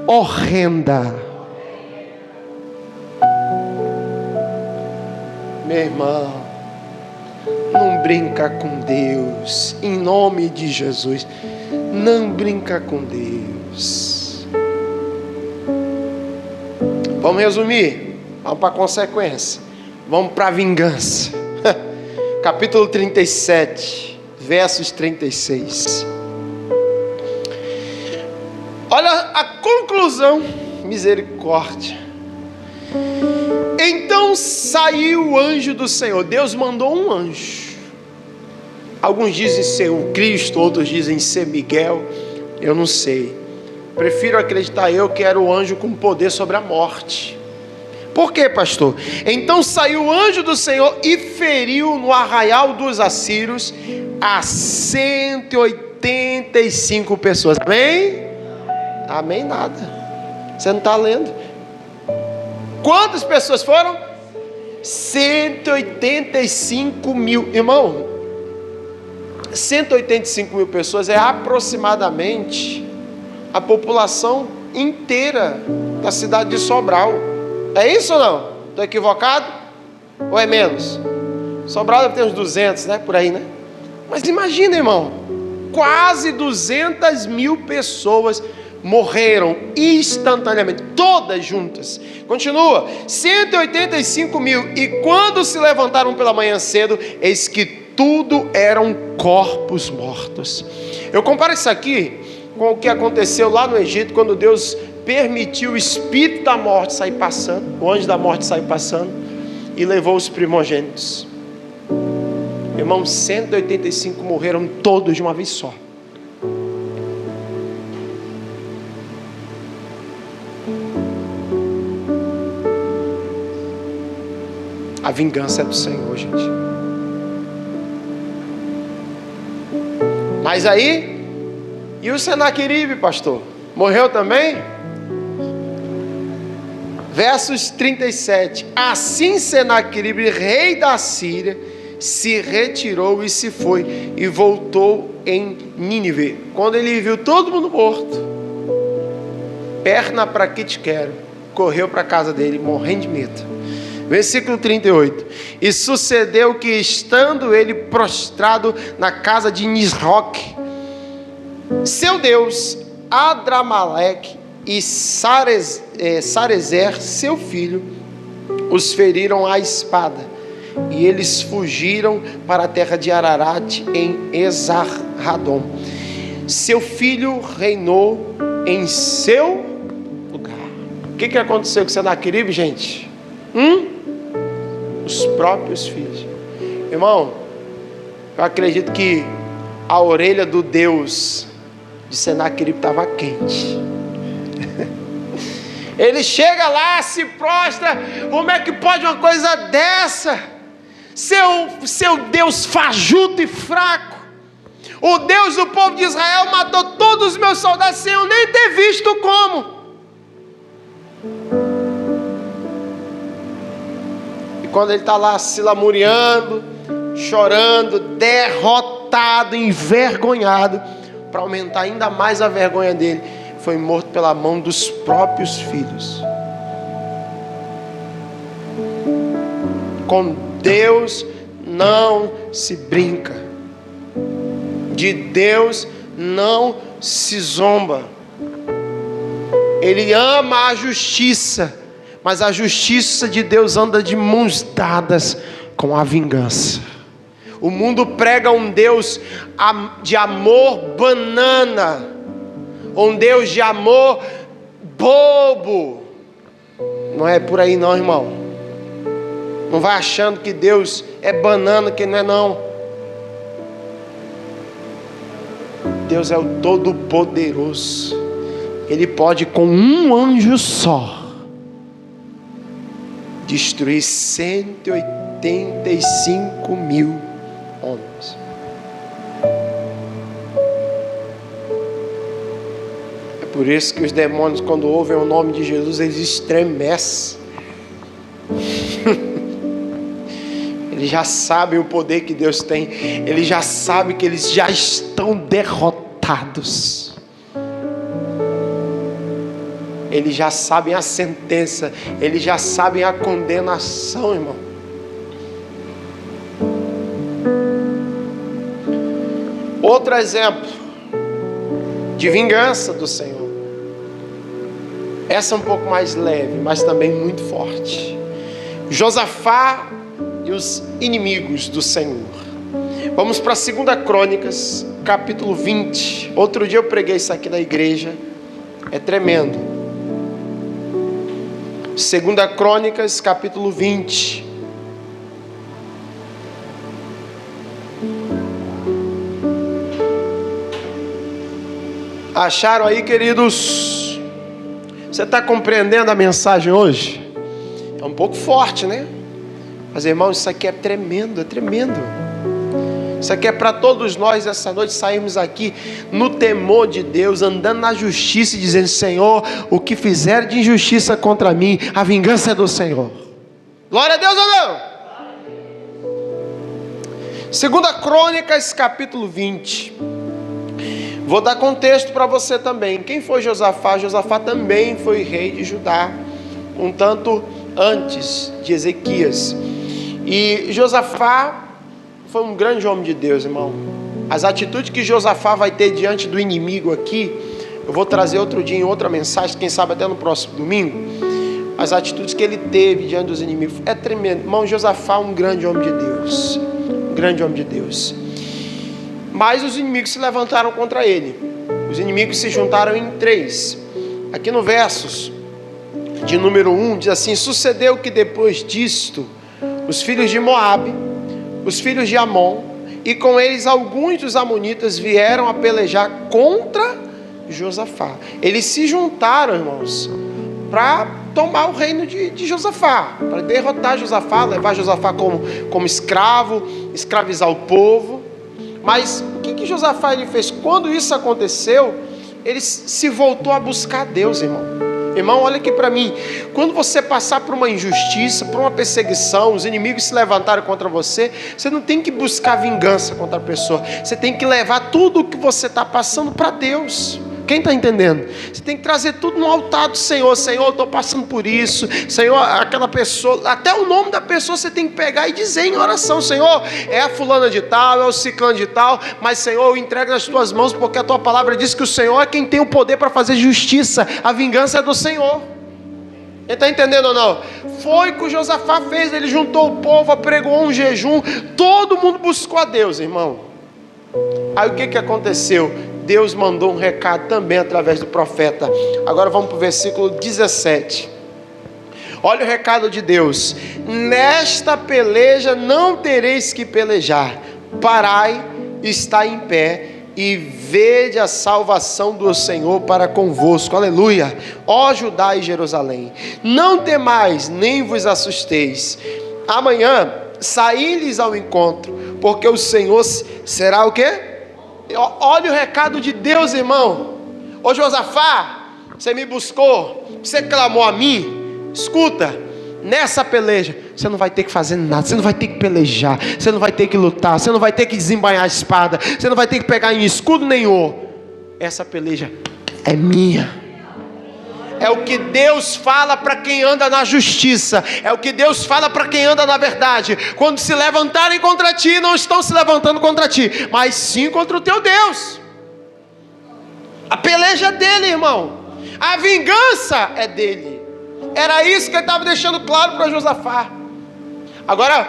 horrenda. Meu irmão, não brinca com Deus, em nome de Jesus. Não brinca com Deus. Vamos resumir, vamos para a consequência, vamos para a vingança. Capítulo 37, versos 36. Olha a conclusão, misericórdia. Então saiu o anjo do Senhor. Deus mandou um anjo. Alguns dizem ser o Cristo, outros dizem ser Miguel. Eu não sei. Prefiro acreditar eu que era o anjo com poder sobre a morte. Por quê, pastor? Então saiu o anjo do Senhor e feriu no arraial dos assírios a 185 pessoas. Amém? Amém nada. Você não está lendo. Quantas pessoas foram? 185 mil. Irmão, 185 mil pessoas é aproximadamente a população inteira da cidade de Sobral. É isso ou não? Estou equivocado? Ou é menos? Sobral deve ter uns 200, né? Por aí, né? Mas imagina, irmão, quase 200 mil pessoas morreram instantaneamente, todas juntas. Continua, 185 mil. E quando se levantaram pela manhã cedo, eis que tudo eram corpos mortos. Eu comparo isso aqui com o que aconteceu lá no Egito, quando Deus permitiu o espírito da morte sair passando, o anjo da morte sair passando e levou os primogênitos. Irmãos, 185 morreram todos de uma vez só. A vingança é do Senhor, gente. Mas aí, e o Senaqueribe, pastor? Morreu também? Versos 37. Assim Senaqueribe, rei da Síria, se retirou e se foi, e voltou em Nínive. Quando ele viu todo mundo morto, perna para que te quero, correu para a casa dele, morrendo de medo. Versículo 38. E sucedeu que, estando ele prostrado na casa de Nisroque, seu Deus, Adramaleque e Sarezer, seu filho, os feriram à espada, e eles fugiram para a terra de Ararat, em Esarradom. Seu filho reinou em seu lugar. O que aconteceu com Senaqueribe, gente? Os próprios filhos. Irmão, eu acredito que a orelha do Deus de Senaqueribe estava quente. Ele chega lá, se prostra. Como é que pode uma coisa dessa? Seu Deus fajuto e fraco, o Deus do povo de Israel matou todos os meus soldados sem eu nem ter visto como. E quando ele está lá se lamuriando, chorando, derrotado, envergonhado, para aumentar ainda mais a vergonha dele, foi morto pela mão dos próprios filhos. Com Deus não se brinca, de Deus não se zomba. Ele ama a justiça, mas a justiça de Deus anda de mãos dadas com a vingança. O mundo prega um Deus de amor banana, um Deus de amor bobo. Não é por aí não, irmão. Não vai achando que Deus é banana, que não é não. Deus é o Todo-Poderoso. Ele pode com um anjo só destruir 185 mil homens. É por isso que os demônios, quando ouvem o nome de Jesus, eles estremecem. Eles já sabem o poder que Deus tem. Eles já sabem que eles já estão derrotados. Eles já sabem a sentença. Eles já sabem a condenação, irmão. Outro exemplo de vingança do Senhor. Essa é um pouco mais leve, mas também muito forte. Josafá e os inimigos do Senhor. Vamos para 2 Crônicas, capítulo 20. Outro dia eu preguei isso aqui na igreja. É tremendo. 2 Crônicas, capítulo 20. Acharam aí, queridos? Você está compreendendo a mensagem hoje? É um pouco forte, né? Mas, irmãos, isso aqui é tremendo, é tremendo. Isso aqui é para todos nós essa noite sairmos aqui no temor de Deus, andando na justiça e dizendo: Senhor, o que fizer de injustiça contra mim, a vingança é do Senhor. Glória a Deus ou não? 2 Crônicas, capítulo 20. Vou dar contexto para você também. Quem foi Josafá? Josafá também foi rei de Judá, um tanto antes de Ezequias. E Josafá foi um grande homem de Deus, irmão. As atitudes que Josafá vai ter diante do inimigo aqui, eu vou trazer outro dia em outra mensagem, quem sabe até no próximo domingo. As atitudes que ele teve diante dos inimigos é tremendo. Irmão, Josafá é um grande homem de Deus. Um grande homem de Deus. Mas os inimigos se levantaram contra ele. Os inimigos se juntaram em 3. Aqui no versos de número 1 diz assim: sucedeu que depois disto, os filhos de Moabe, os filhos de Amon, e com eles alguns dos amonitas vieram a pelejar contra Josafá. Eles se juntaram, irmãos, para tomar o reino de Josafá, para derrotar Josafá, levar Josafá como escravo, escravizar o povo. Mas o que Josafá ele fez? Quando isso aconteceu, ele se voltou a buscar Deus, irmão. Irmão, olha aqui para mim. Quando você passar por uma injustiça, por uma perseguição, os inimigos se levantaram contra você, você não tem que buscar vingança contra a pessoa. Você tem que levar tudo o que você está passando para Deus. Quem está entendendo? Você tem que trazer tudo no altar do Senhor. Senhor, eu estou passando por isso. Senhor, aquela pessoa, até o nome da pessoa você tem que pegar e dizer em oração: Senhor, é a fulana de tal, é o ciclano de tal, mas Senhor, eu entrego nas tuas mãos, porque a tua palavra diz que o Senhor é quem tem o poder para fazer justiça. A vingança é do Senhor. Ele está entendendo ou não? Foi o que o Josafá fez. Ele juntou o povo, pregou um jejum, todo mundo buscou a Deus, irmão. Aí o que aconteceu? Deus mandou um recado também através do profeta. Agora vamos para o versículo 17. Olha o recado de Deus: nesta peleja não tereis que pelejar, parai, está em pé, e vede a salvação do Senhor para convosco. Aleluia. Ó Judá e Jerusalém, não temais, nem vos assusteis. Amanhã saí-lhes ao encontro, porque o Senhor será o quê? Olha o recado de Deus, irmão. Ô Josafá, você me buscou, você clamou a mim. Escuta, nessa peleja você não vai ter que fazer nada, você não vai ter que pelejar, você não vai ter que lutar, você não vai ter que desembainhar a espada, você não vai ter que pegar em escudo nenhum. Essa peleja é minha. É o que Deus fala para quem anda na justiça. É o que Deus fala para quem anda na verdade. Quando se levantarem contra ti, não estão se levantando contra ti, mas sim contra o teu Deus. A peleja é dele, irmão. A vingança é dele. Era isso que ele estava deixando claro para Josafá. Agora,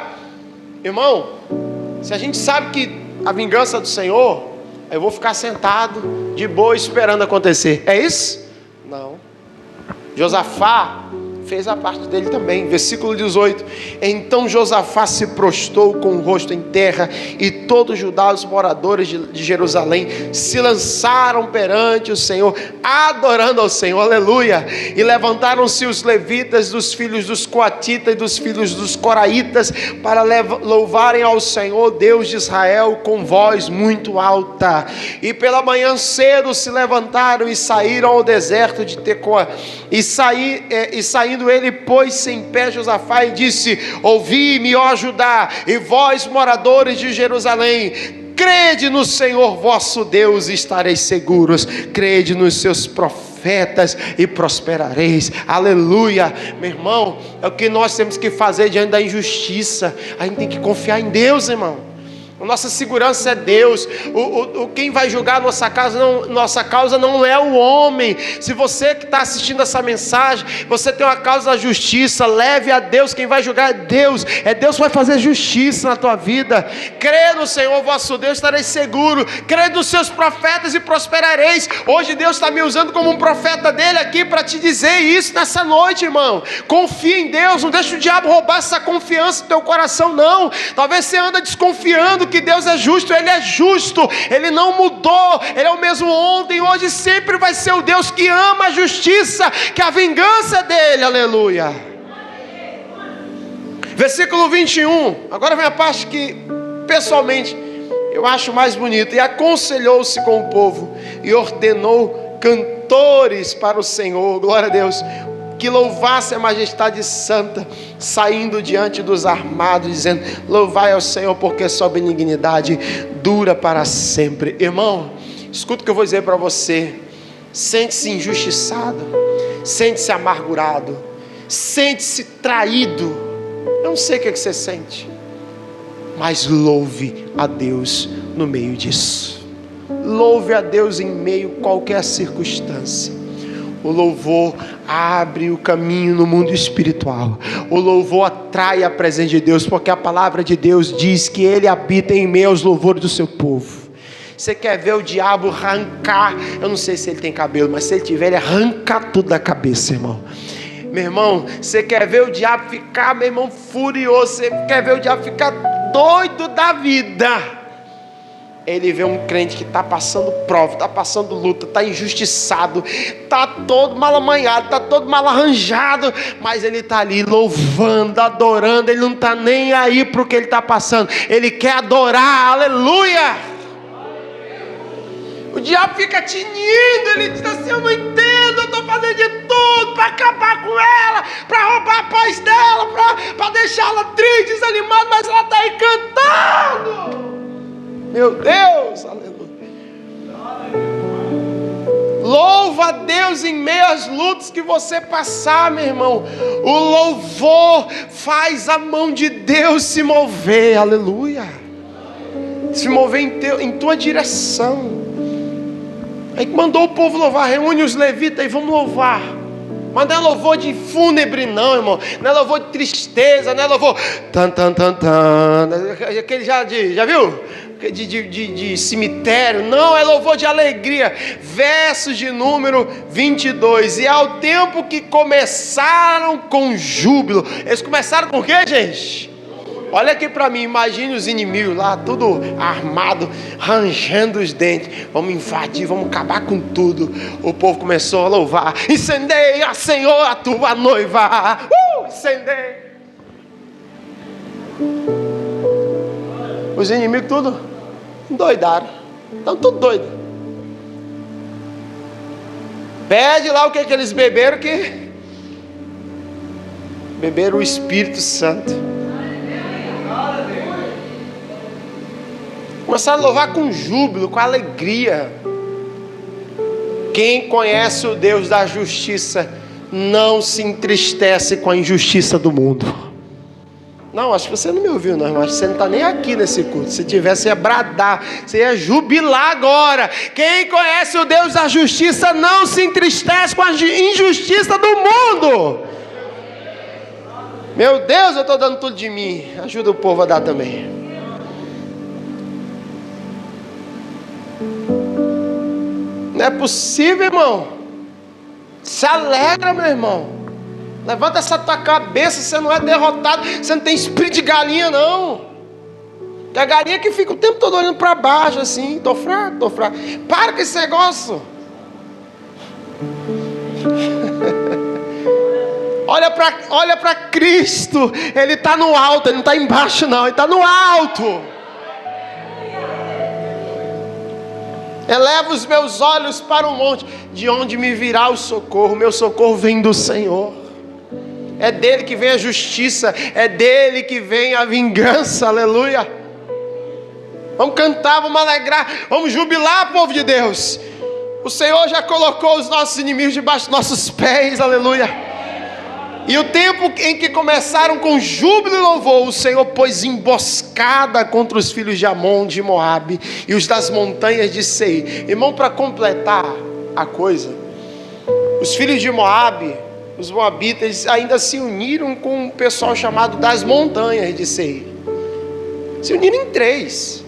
irmão, se a gente sabe que a vingança é do Senhor, eu vou ficar sentado de boa esperando acontecer. É isso? Não. Josafá fez a parte dele também. Versículo 18: então Josafá se prostrou com o rosto em terra, e todos Judá, os moradores de Jerusalém, se lançaram perante o Senhor, adorando ao Senhor. Aleluia. E levantaram-se os levitas, dos filhos dos coatitas e dos filhos dos coraitas, para louvarem ao Senhor Deus de Israel com voz muito alta. E pela manhã cedo se levantaram e saíram ao deserto de Tecoa. E saindo ele, pôs-se em pé Josafá e disse: ouvi-me, ó Judá, e vós, moradores de Jerusalém, crede no Senhor vosso Deus e estareis seguros, crede nos seus profetas e prosperareis. Aleluia. Meu irmão, é o que nós temos que fazer diante da injustiça. A gente tem que confiar em Deus, irmão. Nossa segurança é Deus. Quem vai julgar nossa causa não é o homem. Se você que está assistindo essa mensagem, você tem uma causa da justiça, leve a Deus. Quem vai julgar é Deus. É Deus que vai fazer justiça na tua vida. Crê no Senhor vosso Deus, estareis seguro. Crê nos seus profetas e prosperareis. Hoje Deus está me usando como um profeta dele aqui para te dizer isso nessa noite, irmão. Confia em Deus. Não deixa o diabo roubar essa confiança do teu coração, não. Talvez você anda desconfiando que Deus é justo. Ele é justo, Ele não mudou, Ele é o mesmo ontem, hoje, sempre vai ser o Deus que ama a justiça, que a vingança é dele. Aleluia. Versículo 21. Agora vem a parte que, pessoalmente, eu acho mais bonita. E aconselhou-se com o povo e ordenou cantores para o Senhor, glória a Deus, que louvasse a majestade santa, saindo diante dos armados, dizendo: louvai ao Senhor, porque sua benignidade dura para sempre. Irmão, escuta o que eu vou dizer para você. Sente-se injustiçado, sente-se amargurado, sente-se traído. Eu não sei o que você sente, mas louve a Deus no meio disso. Louve a Deus em meio a qualquer circunstância. O louvor abre o caminho no mundo espiritual. O louvor atrai a presença de Deus, porque a palavra de Deus diz que Ele habita em meio aos louvores do seu povo. Você quer ver o diabo arrancar? Eu não sei se ele tem cabelo, mas se ele tiver, ele arranca tudo da cabeça, irmão. Meu irmão, você quer ver o diabo ficar, meu irmão, furioso? Você quer ver o diabo ficar doido da vida? Ele vê um crente que está passando prova, está passando luta, está injustiçado, está todo mal amanhado, está todo mal arranjado, mas ele está ali louvando, adorando. Ele não está nem aí para o que ele está passando, ele quer adorar, aleluia. O diabo fica tinindo, ele diz assim: eu não entendo, eu estou fazendo de tudo para acabar com ela, para roubar a paz dela, para deixá-la triste, desanimada, mas ela está aí cantando. Meu Deus, aleluia. Louva a Deus em meio às lutas que você passar, meu irmão. O louvor faz a mão de Deus se mover, aleluia. Se mover em tua direção. Aí mandou o povo louvar, reúne os levitas e vamos louvar. Mas não é louvor de fúnebre não, irmão. Não é louvor de tristeza, não é louvor tan tan tan tan, aquele já viu? De cemitério. Não, é louvor de alegria. Versos de número 22. E ao tempo que começaram com júbilo. Eles começaram com o quê, gente? Olha aqui para mim, imagine os inimigos lá, tudo armado, rangendo os dentes. Vamos invadir, vamos acabar com tudo. O povo começou a louvar: incendeia, Senhor, a tua noiva. Incendeia. Os inimigos tudo doidaram. Estão tudo doidos. Pede lá o que eles beberam, que beberam o Espírito Santo. Começaram a louvar com júbilo, com alegria. Quem conhece o Deus da justiça não se entristece com a injustiça do mundo. Não, acho que você não me ouviu, não, mas você não está nem aqui nesse culto. Se tivesse, ia bradar, você ia jubilar agora. Quem conhece o Deus da justiça não se entristece com a injustiça do mundo. Meu Deus, eu estou dando tudo de mim. Ajuda o povo a dar também. Não é possível, irmão. Se alegra, meu irmão. Levanta essa tua cabeça. Você não é derrotado. Você não tem espírito de galinha, não. É a galinha que fica o tempo todo olhando para baixo assim. Tô fraco. Para com esse negócio. Olha para Cristo. Ele está no alto. Ele não está embaixo, não. Ele está no alto. Eleva os meus olhos para o monte, de onde me virá o socorro. Meu socorro vem do Senhor. É dele que vem a justiça, é dele que vem a vingança, aleluia. Vamos cantar, vamos alegrar, vamos jubilar, povo de Deus. O Senhor já colocou os nossos inimigos debaixo dos nossos pés, aleluia. E o tempo em que começaram com júbilo e louvor, o Senhor pôs emboscada contra os filhos de Amon, de Moabe e os das montanhas de Seir. Irmão, para completar a coisa, os filhos de Moabe, os moabitas, eles ainda se uniram com o pessoal chamado das montanhas de Seir. Se uniram em 3.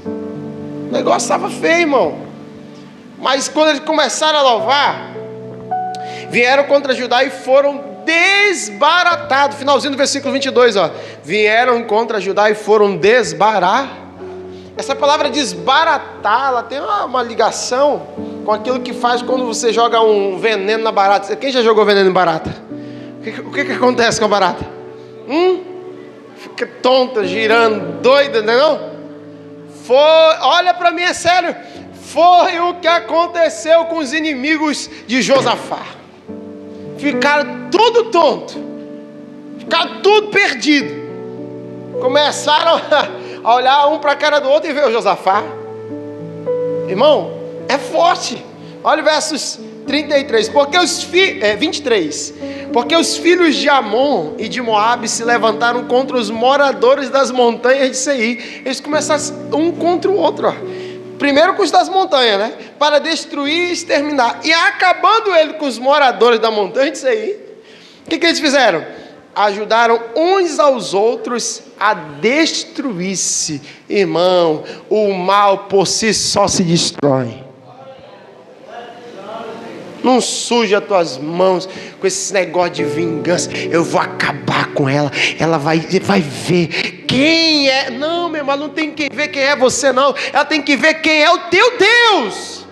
O negócio estava feio, irmão. Mas quando eles começaram a louvar, vieram contra Judá e foram desbaratados. Finalzinho do versículo 22, ó. Vieram contra Judá e foram desbaratar. Essa palavra desbaratar, ela tem uma ligação com aquilo que faz quando você joga um veneno na barata. Quem já jogou veneno em barata? O que acontece com a barata? fica tonta, girando, doida, não? Olha para mim, é sério. Foi o que aconteceu com os inimigos de Josafá. Ficaram tudo tonto, ficaram tudo perdido. Começaram a olhar um para a cara do outro e ver o Josafá. Irmão, é forte. Olha o versos 33, 23. Porque os filhos de Amon e de Moabe se levantaram contra os moradores das montanhas de Seir. Eles começaram um contra o outro, primeiro com os das montanhas, né? Para destruir e exterminar. E acabando ele com os moradores da montanha de Seir, o que eles fizeram? Ajudaram uns aos outros a destruir-se. Irmão, o mal por si só se destrói. Não suja as tuas mãos com esse negócio de vingança. Eu vou acabar com ela. Ela vai ver quem é. Não, meu irmão, não tem que ver quem é você, não. Ela tem que ver quem é o teu Deus.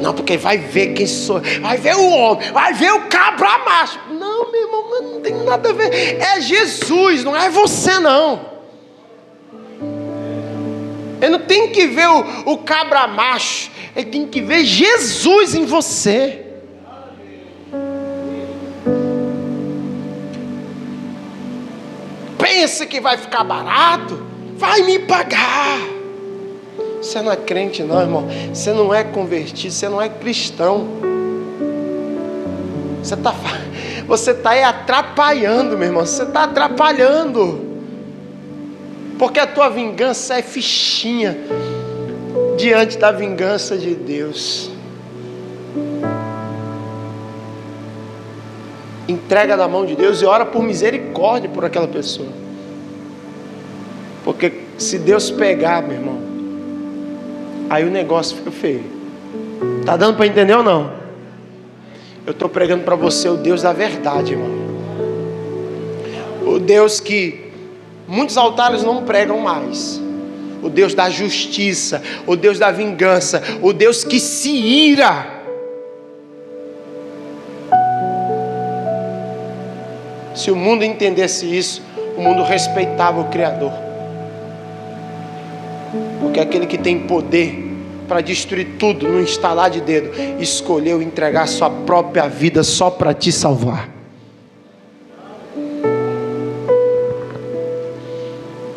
Não, porque vai ver quem sou. Vai ver o homem. Vai ver o cabra macho. Não, meu irmão, não tem nada a ver. É Jesus, não é você, não. Ele não tem que ver o cabra macho. Ele tem que ver Jesus em você. Pensa que vai ficar barato? Vai me pagar. Você não é crente não, irmão. Você não é convertido, você não é cristão. Você está aí atrapalhando, meu irmão. Você está atrapalhando. Porque a tua vingança é fichinha diante da vingança de Deus. Entrega na mão de Deus e ora por misericórdia por aquela pessoa. Porque se Deus pegar, meu irmão, aí o negócio fica feio. Tá dando para entender ou não? Eu estou pregando para você o Deus da verdade, irmão. O Deus que muitos altares não pregam mais. O Deus da justiça, o Deus da vingança, o Deus que se ira. Se o mundo entendesse isso, o mundo respeitava o Criador. Porque aquele que tem poder para destruir tudo num estalar de dedo, escolheu entregar sua própria vida só para te salvar.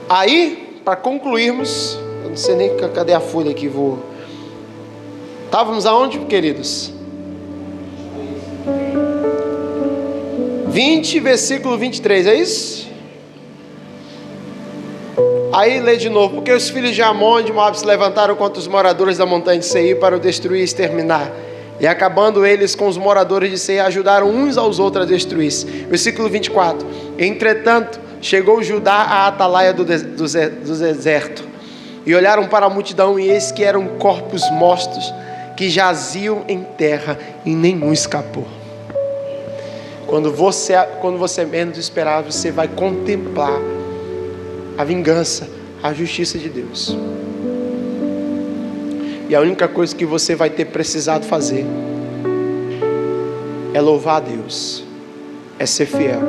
Aí, para concluirmos, eu não sei nem cadê a folha que vou. Estávamos aonde, queridos? 20, versículo 23, é isso? Aí lê de novo. Porque os filhos de Amon e de Moabe se levantaram contra os moradores da montanha de Seir para o destruir e exterminar. E acabando eles com os moradores de Seir, ajudaram uns aos outros a destruir-se. Versículo 24. Entretanto, chegou Judá à atalaia do deserto, e olharam para a multidão, e eis que eram corpos mortos, que jaziam em terra, e nenhum escapou. Quando você menos esperar, você vai contemplar a vingança, a justiça de Deus. E a única coisa que você vai ter precisado fazer é louvar a Deus, é ser fiel,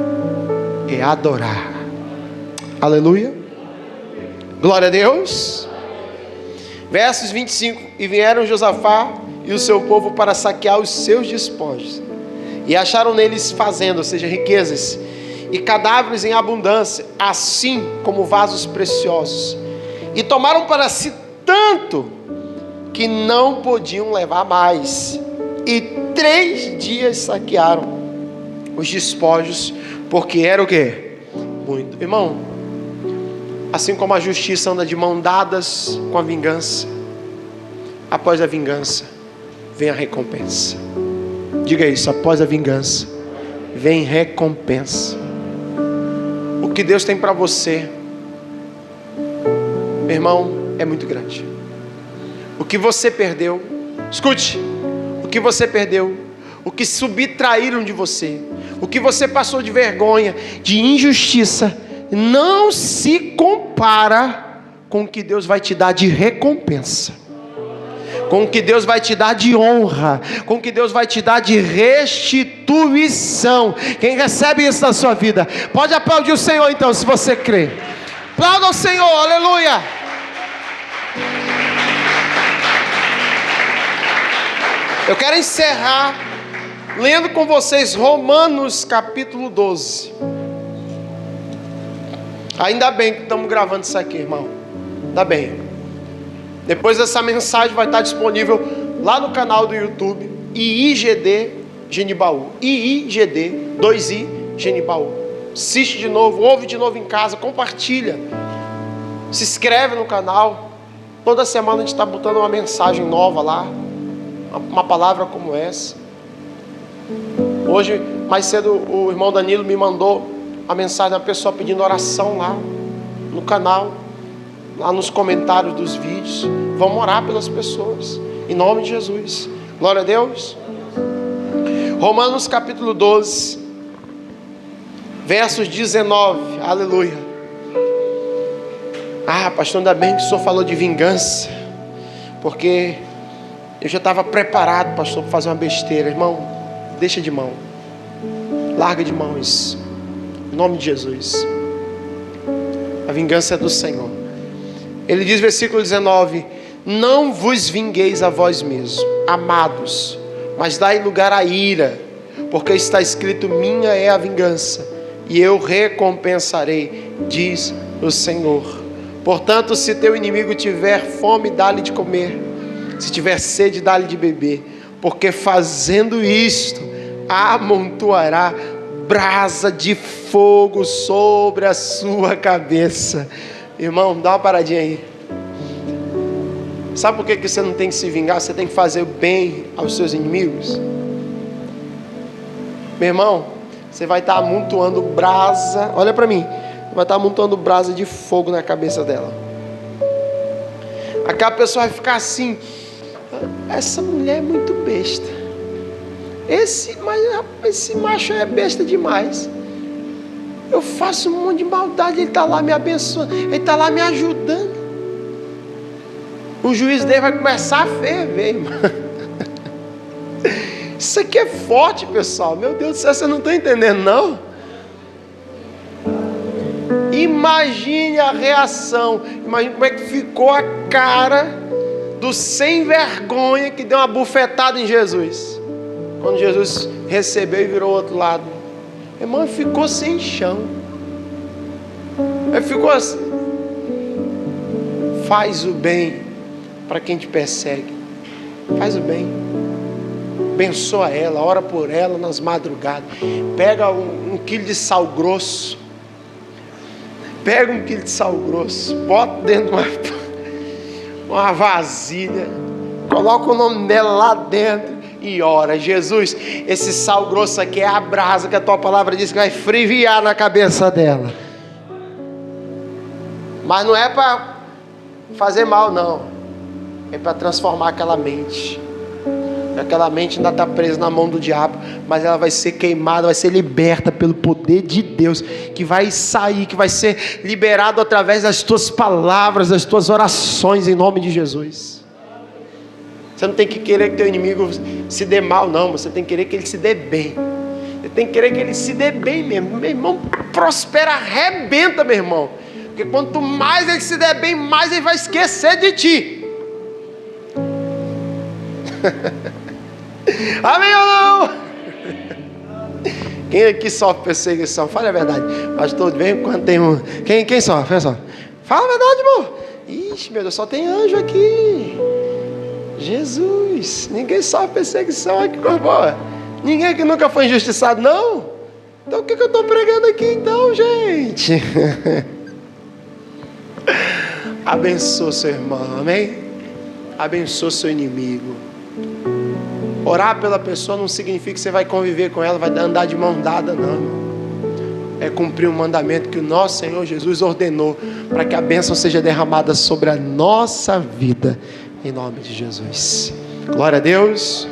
é adorar. Aleluia. Glória a Deus. Versos 25. E vieram Josafá e o seu povo para saquear os seus despojos, e acharam neles fazenda, ou seja, riquezas, e cadáveres em abundância, assim como vasos preciosos. E tomaram para si tanto que não podiam levar mais. E 3 dias saquearam os despojos, porque era o quê? Muito. Irmão, assim como a justiça anda de mão dadas com a vingança, após a vingança vem a recompensa. Diga isso: após a vingança vem recompensa. O que Deus tem para você, meu irmão, é muito grande. O que você perdeu, escute, o que você perdeu, o que subtraíram de você, o que você passou de vergonha, de injustiça, não se compara com o que Deus vai te dar de recompensa. com o que Deus vai te dar de honra, com o que Deus vai te dar de restituição. Quem recebe isso na sua vida, pode aplaudir o Senhor então, se você crê. Aplauda o Senhor, aleluia. Eu quero encerrar lendo com vocês Romanos capítulo 12. Ainda bem que estamos gravando isso aqui, irmão. Ainda bem. Depois essa mensagem vai estar disponível lá no canal do YouTube IIGD Genibaú. IIGD 2I Genibaú. Assiste de novo, ouve de novo em casa, compartilha. Se inscreve no canal. Toda semana a gente está botando uma mensagem nova lá. Uma palavra como essa. Hoje, mais cedo, o irmão Danilo me mandou a mensagem da pessoa pedindo oração lá no canal, lá nos comentários dos vídeos. Vamos orar pelas pessoas, em nome de Jesus. Glória a Deus. Romanos capítulo 12, versos 19. Aleluia. Pastor, ainda bem que o senhor falou de vingança, porque eu já estava preparado, pastor, para fazer uma besteira. Irmão, deixa de mão, larga de mão isso, em nome de Jesus. A vingança é do Senhor. Ele diz, versículo 19: não vos vingueis a vós mesmos, amados, mas dai lugar à ira, porque está escrito, minha é a vingança, e eu recompensarei, diz o Senhor. Portanto, se teu inimigo tiver fome, dá-lhe de comer, se tiver sede, dá-lhe de beber, porque fazendo isto, amontoará brasa de fogo sobre a sua cabeça. Irmão, dá uma paradinha aí. Sabe por que você não tem que se vingar? Você tem que fazer o bem aos seus inimigos. Meu irmão, você vai estar amontoando brasa. Olha para mim. Vai estar amontoando brasa de fogo na cabeça dela. Aquela pessoa vai ficar assim: essa mulher é muito besta. Esse macho é besta demais. Eu faço um monte de maldade, ele está lá me abençoando, ele está lá me ajudando. O juiz dele vai começar a ferver, irmão. Isso aqui é forte, pessoal. Meu Deus do céu, você não está entendendo, não? Imagine a reação. Imagine como é que ficou a cara do sem vergonha que deu uma bufetada em Jesus. Quando Jesus recebeu e virou ao outro lado. Irmão, ele ficou sem chão. Ele ficou assim: faz o bem para quem te persegue. Faz o bem. Abençoa ela, ora por ela nas madrugadas. Pega um quilo de sal grosso. Pega um quilo de sal grosso, bota dentro de uma vasilha, coloca o nome dela lá dentro e ora: Jesus, esse sal grosso aqui é a brasa que a tua palavra diz que vai friviar na cabeça dela. Mas não é para fazer mal, não. É para transformar aquela mente. Aquela mente ainda está presa na mão do diabo, mas ela vai ser queimada, vai ser liberta pelo poder de Deus, que vai sair, que vai ser liberado através das tuas palavras, das tuas orações, em nome de Jesus. Você não tem que querer que teu inimigo se dê mal, não. Você tem que querer que ele se dê bem. Você tem que querer que ele se dê bem mesmo. Meu irmão, prospera, arrebenta, meu irmão. Porque quanto mais ele se der bem, mais ele vai esquecer de ti. Amém ou não? Quem aqui sofre perseguição? Fale a verdade. Pastor, de vez em quando tem um. Quem sofre? Fala a verdade, irmão. Ixi, meu Deus, só tem anjo aqui. Jesus, ninguém sofre perseguição aqui, coisa boa. Ninguém que nunca foi injustiçado, não? Então o que eu estou pregando aqui então, gente? Abençoa seu irmão, amém? Abençoa seu inimigo. Orar pela pessoa não significa que você vai conviver com ela, vai andar de mão dada, não. É cumprir um mandamento que o nosso Senhor Jesus ordenou, para que a bênção seja derramada sobre a nossa vida, em nome de Jesus. Glória a Deus.